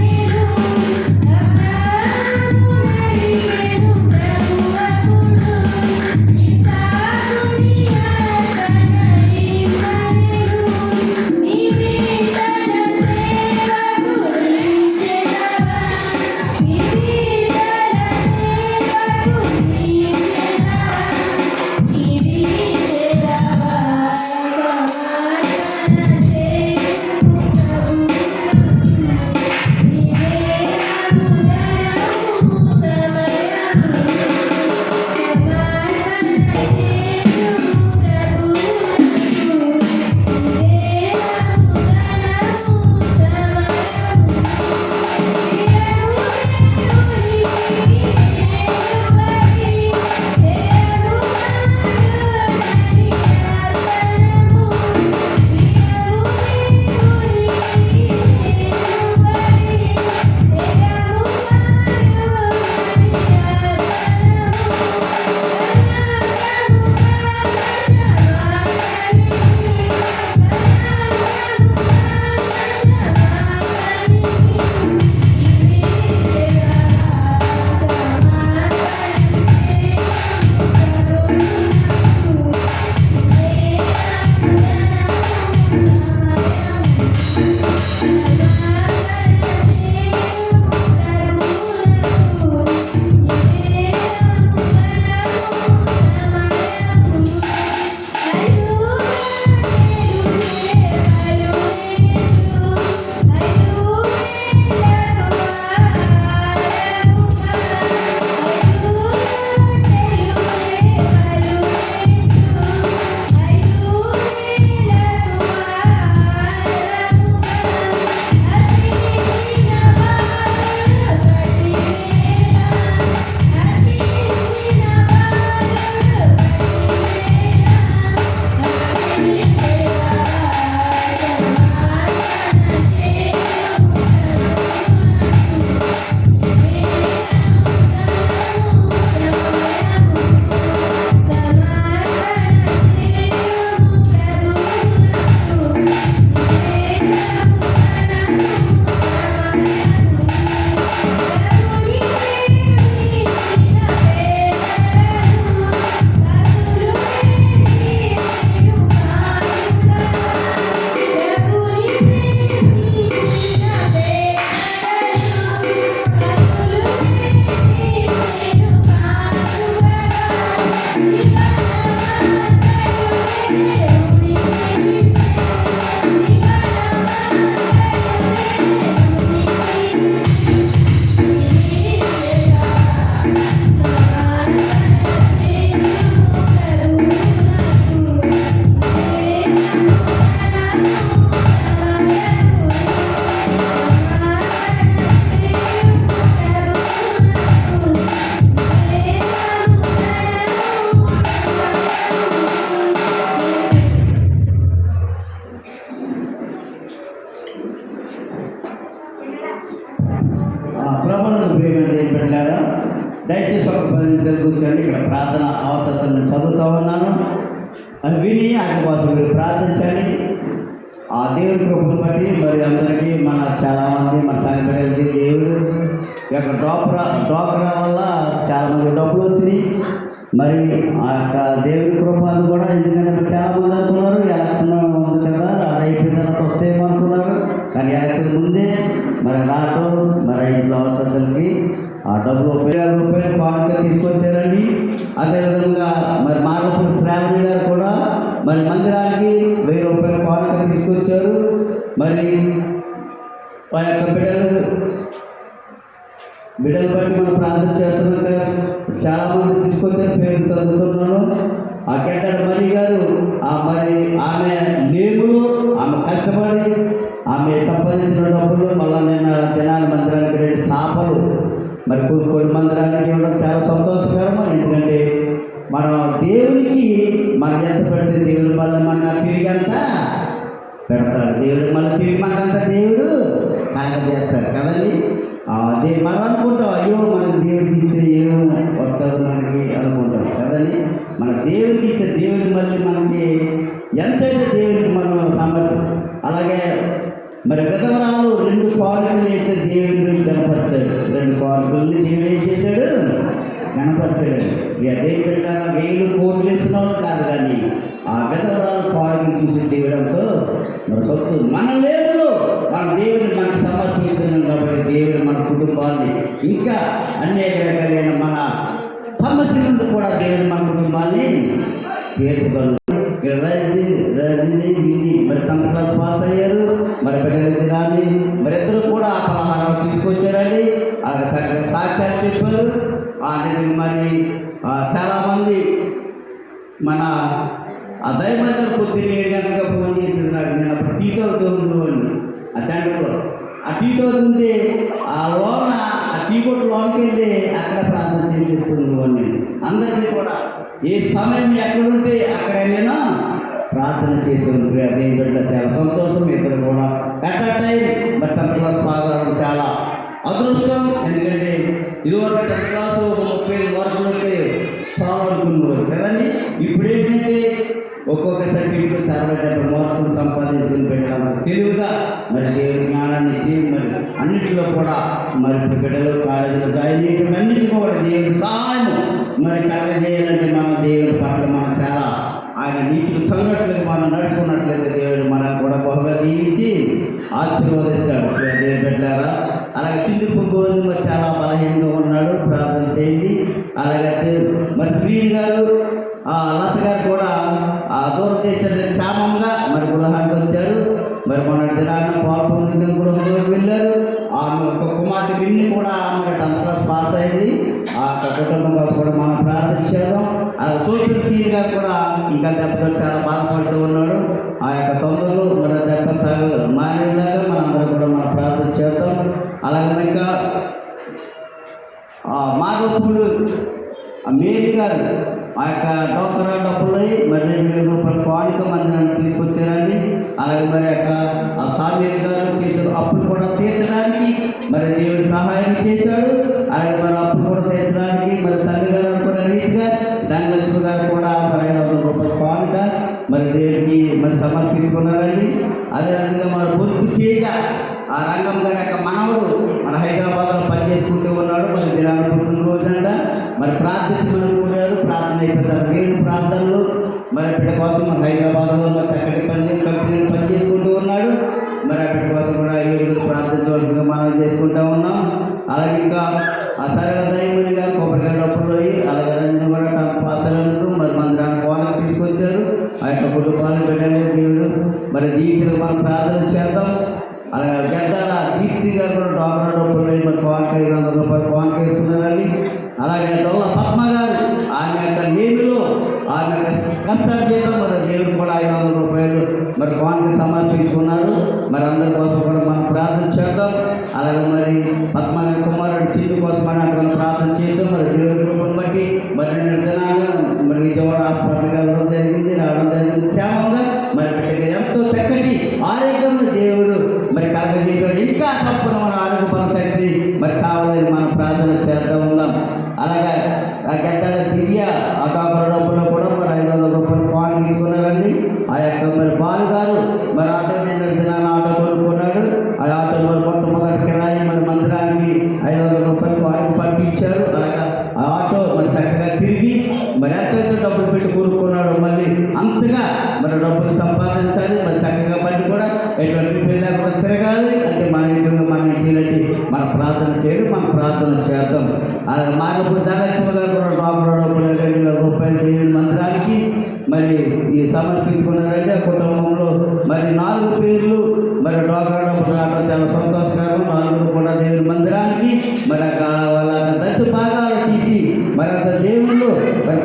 ప్రభువును ప్రియమైన దేవుని బిడ్డలారా, దయచేసి ఒక 10 నిమిషాలు కూర్చోండి. ఇక్కడ ప్రార్థన అవసరతను చదువుతూ ఉన్నాను, అది విని ఆయన కోసం మీరు ప్రార్థించండి. ఆ దేవుడి కృపను బట్టి మరి అందరికీ చాలామంది మన సంఘ బిడ్డలకి దేవుడు యొక్క డోక్రా వల్ల చాలామంది డబ్బులు వచ్చినాయి. మరి ఆ యొక్క దేవుడి కృపను కూడా, ఎందుకంటే చాలామంది అనుకున్నారు ఎలక్షన్ ఉంది కదా, అది అయిపోయిన తర్వాత వస్తేమో అనుకున్నారు. కానీ ఎలక్షన్ ముందే మరి రావడం, మరి ఇంట్లో అవసరాలకి ఆ డబ్బులు 10,000 రూపాయలు కానుక తీసుకొచ్చారండి. అదేవిధంగా మరి మార్గపురం శ్రావణి గారు కూడా మరి మందిరానికి 1000 రూపాయల కానుక తీసుకొచ్చారు. మరి ఆ యొక్క బిడ్డలు బట్టి మనం ప్రార్థన చేస్తున్నాం కదా, చాలామంది తీసుకొచ్చారు. పేరు చదువుతున్నాను. ఆ కేటాడ మణి గారు మరి ఆమె లేబులు, ఆమె కష్టపడి ఆమె సంపాదించిన డబ్బులు మళ్ళీ నేను దినాల మందిరానికి 2 చేపలు మరి కొన్ని మందిరానికి ఇవ్వడం చాలా సంతోషకరం. ఎందుకంటే మనం దేవునికి మనం ఎంత పెడితే దేవుడు మళ్ళీ మన తిరిగంత పెడతాడు. దేవుడు మళ్ళీ తిరిగి మనకంతా దేవుడు కలగ చేస్తాడు కదండి. అదే మనం అనుకుంటాం, అయ్యో మనకు దేవుడికి ఇస్తే ఏమో వస్తాడు మనకి అనుకుంటాం కదండి. మన దేవుడికి ఇస్తే దేవుడు మళ్ళీ మనకి ఎంతైతే దేవుడికి మనం సామర్థ్యం. అలాగే మరి విధవరాలు 2 కానుకలు వేస్తే దేవుడిని కనపరిచాడు. 2 కానుకల్ని దేవుడు ఏం చేశాడు? కనపరిచాడు. అదే పిల్లల 1000 కోట్లు వేసిన వాళ్ళు కాదు, కానీ ఆ విధవరాలు కానుకలు చూసి దేవుడంతో మరి సొత్తు మన లేవులు మన దేవుడిని మనకు సమర్పించున్నాం. కాబట్టి దేవుడు మన కుటుంబాన్ని ఇంకా అనేక రకాలైన మన సమస్య నుండి కూడా దేవుడు మన కుటుంబాన్ని తీర్చగలరు. మరి 10th క్లాస్ పాస్ అయ్యారు. మరి బిడ్డలు తినాలి. మరి ఇద్దరు కూడా ఆ పలహారాలు తీసుకొచ్చారండి. చక్కగా సాక్ష్యాలు చెప్పారు. మరి చాలామంది మన ఆ దైవంగా పొద్దున్న 7 గంటలకు ఫోన్ చేసినాడు. నేను అప్పుడు టీతో దొరుకుతున్నాను ఆ సెంటర్లో. ఆ టీతో ఉంటే ఆ లోన ఆ టీ కొట్టు లోనికి వెళ్ళి అక్కడ ప్రార్థన చేసేస్తున్నాను. అందరికీ కూడా ఏ సమయం ఎక్కడుంటే అక్కడే నేను ప్రార్థన చేసేవాడు. అదే బిడ్డ చాలా సంతోషం. ఇద్దరు కూడా ఎట్ అ టైం మరి 10th క్లాస్ పాస్ అవ్వడం చాలా అదృష్టం. ఎందుకంటే ఇదివరకు 10th క్లాసు 35 మార్కులు ఉంటే చాలు అనుకున్నారు కదండి. ఇప్పుడు ఏంటంటే ఒక్కొక్క సర్టిఫికెట్ 70 మార్కులు సంపాదించుకుని పెట్టాలి. తెలుగుగా మరి దేవుడి జ్ఞానాన్ని ఇచ్చి మరి అన్నింటిలో కూడా మరి బిడ్డలు కాలేజీలో జాయిన్ చేయడం అన్నింటిలో కూడా దేవుడి సహాయం మరి కలగజేయాలంటే మన దేవుడి పట్ల మనం చాలా ఆయన నీతికి తగినట్లుగా మనం నడుచుకున్నట్లయితే దేవుడు మనల్ని కూడా బహుగా దీవించి ఆశీర్వదిస్తాడు. దేవుడు పెట్టారా. అలాగే చిన్ని పువ్వుని మరి చాలా బలహీనంగా ఉన్నాడు, ప్రార్థన చేయండి. అలాగే మరి శ్రీని గారు లత గారు కూడా దూరం చేసిన క్షేమంగా మరి గృహానికి వచ్చారు. మరి మన దినాన్ని పాల్పొందిన గృహంలోకి వెళ్ళారు. ఆమె ఒక కుమార్తె విన్ని కూడా ఆమె 10th క్లాస్ పాస్ అయింది. ఆ కుటుంబం కోసం కూడా మనం ప్రార్థన చేద్దాం. అలాగే సోషల్ సీన్ గారు కూడా ఇంకా దెబ్బతో చాలా బాధపడుతూ ఉన్నాడు. ఆ యొక్క తొందరలు మన దెబ్బ మానేలాగా మనందరం కూడా మనం ప్రార్థన చేద్దాం. అలాగే ఇంకా మాధవప్పుడు మేరీ గారు ఆ యొక్క డోకరా డబ్బులు మరి 2,000 రూపాయల కానుక మందిరాన్ని తీసుకొచ్చారండి. అలాగే మరి యొక్క సామ్యుల్ గారు చేసిన అప్పులు కూడా తీర్చడానికి మరి దేవుడు సహాయం చేశాడు. అలాగే మరి అప్పులు కూడా తీర్చడానికి మరి తల్లి గారు అనుకున్న రీతిగా ధనలక్ష్మి గారు కూడా మరి 500 రూపాయల కానుక మరి దేవుడికి మరి సమర్పించుకున్నారండి. అదేవిధంగా మన బొత్తు తేజ ఆ రంగం గారి యొక్క మనవడు మన హైదరాబాద్లో పనిచేసుకుంటూ ఉన్నాడు. మరి దినాన్ని పుట్టినరోజంట మరి ప్రార్థించమని కోరారు. ప్రార్థన అయిపోతారు. దేవుడు ప్రార్థనలు మరి బిడ్డ కోసం మన హైదరాబాద్లో మరి చక్కటి కంపెనీలు పనిచేసుకుంటూ ఉన్నాడు. మరి ఆ బిడ్డ కోసం కూడా ఏడు ప్రార్థించవలసిందిగా మనం చేసుకుంటూ ఉన్నాం. అలాగే ఇంకా ఆ సరళ దైవని గారు కొబ్బరికాయ డబ్బులు అలాగే రంజన్ కూడా 10th పాస్ అయినందుకు మరి మందిరాన్ని కోనకు తీసుకొచ్చారు. ఆ యొక్క కుటుంబాన్ని బిడ్డలు దేవుడు మరి దీక్షలు మనం ప్రార్థన చేద్దాం. అలాగే గడ్డాల కీర్తి గారు కూడా డోకరా డబ్బులు మరి కోనక 500 రూపాయలు కోనక వేసుకున్నారండి. అలాగే డొల్ల పద్మ గారు ఆమె యొక్క నేమిలో ఆమె యొక్క కష్టాలు చేయడం మరి దేవుడు కూడా 500 రూపాయలు మరి కోనకి సమర్పించుకున్నారు. మరి అందరి కోసం కూడా మనం ప్రార్థన చేద్దాం. అలాగే మరి పద్మ గారి కుమారుడు చిన్ని కోసం మనం అక్కడ ప్రార్థన చేస్తాం. మరి దేవుడి కృపను బట్టి మరి 2 దినాలు మరి విజయవాడ హాస్పిటల్కి వెళ్ళడం జరిగింది, రావడం జరిగింది క్షేమంగా. మరి బిడ్డగా ఎంతో చక్కటి ఆరోగ్యం దేవుడు మరి కలగజేసాడు. ఇంకా తప్పున మన ఆరోగ్య శక్తి మరి కావాలని మనం ప్రార్థన చేస్తూ ఉన్నాం. అలాగే ఆ గడ్డ దివ్య ఆ డోకరా డబ్బులో కూడా మరి 500 రూపాయలు కాన్ తీసుకున్నారండి. ఆ యొక్క మరి బాలు గారు మరి ఆటో దినాన్ని ఆటో కొనుక్కున్నాడు. ఆ ఆటో మరి మొట్టమొదటి కిరాయి మరి మందిరానికి 500 రూపాయలు కాన్ పంపించారు. అలాగే ఆ ఆటో మరి చక్కగా తిరిగి మరి ఎంతైతే డబ్బులు పెట్టి కొనుక్కున్నాడు. మళ్ళీ అంతగా మరి డబ్బులు సంపాదించాలి. మరి చక్కగా బండి కూడా ఎటువంటి పెళ్ళి కూడా తిరగాలి. అంటే మన ఇంట్లో మనం ఇచ్చినట్టు మన ప్రార్థన చేయడం, మన ప్రార్థన చేద్దాం. అలాగే మానప్పుడు ధనలక్ష్మి గారు కూడా డోకరా డబ్బులు 2,000 రూపాయలు దేవుడి మందిరానికి మరి ఈ సమర్పించుకున్నారంటే ఆ కుటుంబంలో మరి 4 పేర్లు మరి డోకరా డబ్బులు రావడం చాలా సంతోషకరం. 4 కూడా దేవుడి మందిరానికి మరి వాళ్ళ దశ భాగాలు తీసి మరి అంత దేవుళ్ళు మరి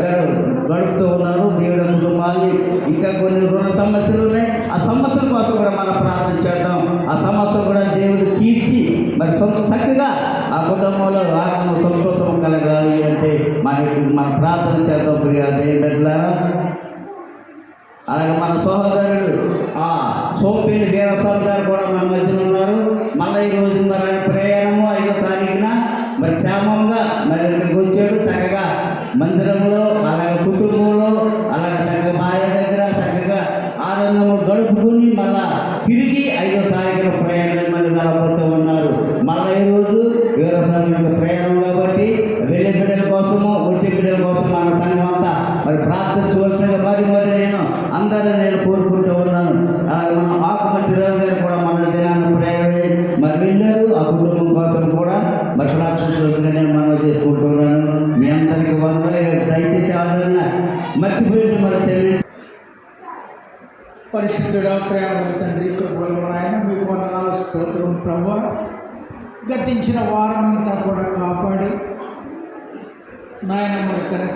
గడుపుతూ ఉన్నారు. దేవుడి కుటుంబాన్ని ఇంకా కొన్ని రుణ సమస్యలు ఉన్నాయి. ఆ సమస్యల కోసం కూడా మనం ప్రార్థన చేద్దాం. ఆ సమస్యలు కూడా దేవుడు తీర్చి మరి చక్కగా ఆ కుటుంబంలో ఆనందం సంతోషం కలగాలి అంటే మన ప్రార్థన చేద్దాం. ప్రియా దేవుని బిడ్డలారా. అలాగే మన సహోదరుడు ఆ సోపేని వీరస్వామి గారు కూడా మన మధ్యన ఉన్నారు. మళ్ళీ ఈరోజు మరి ప్రయాణము 5వ తారీఖున మరి క్షేమంగా మరి ఇక్కడికి వచ్చాడు. చక్కగా మందిరంలో అలాగే కుటుంబంలో అలాగే చక్కగా భార్య దగ్గర చక్కగా ఆనందము గడుపుకుని మళ్ళా తిరిగి 5వ తారీఖున ప్రయాణం మళ్ళీ వెళ్ళబోతూ ఉన్నారు. మళ్ళీ ఈరోజు వీరస్వామి యొక్క ప్రయాణం కాబట్టి వెళ్ళే బిడ్డల కోసము వచ్చే బిడ్డల కోసం మన సంఘం అంతా మరి ప్రార్థించవలసిందిగా మరి నేను కోరుకుంటూ ఉన్నాను. అలాగే మన ఆకుమతి రావు గారు కూడా మన దినాన్ని ప్రయాణం మరి వెళ్ళారు. ఆ కుటుంబం కోసం కూడా మరి ప్రార్థించవలసిందిగా నేను మనం చేసుకుంటూ ఉన్నాను. మీ అందరికీ దయచేసి ఆలోచన మర్చిపోయింది మన శరీరం. పరిశుద్ధుడా, ప్రేమల తండ్రి, కృపగల ఆయన మీకు వందనాలు స్తోత్రం ప్రభువా. గతించిన వారం అంతా కూడా కాపాడి నాయన మన కనుక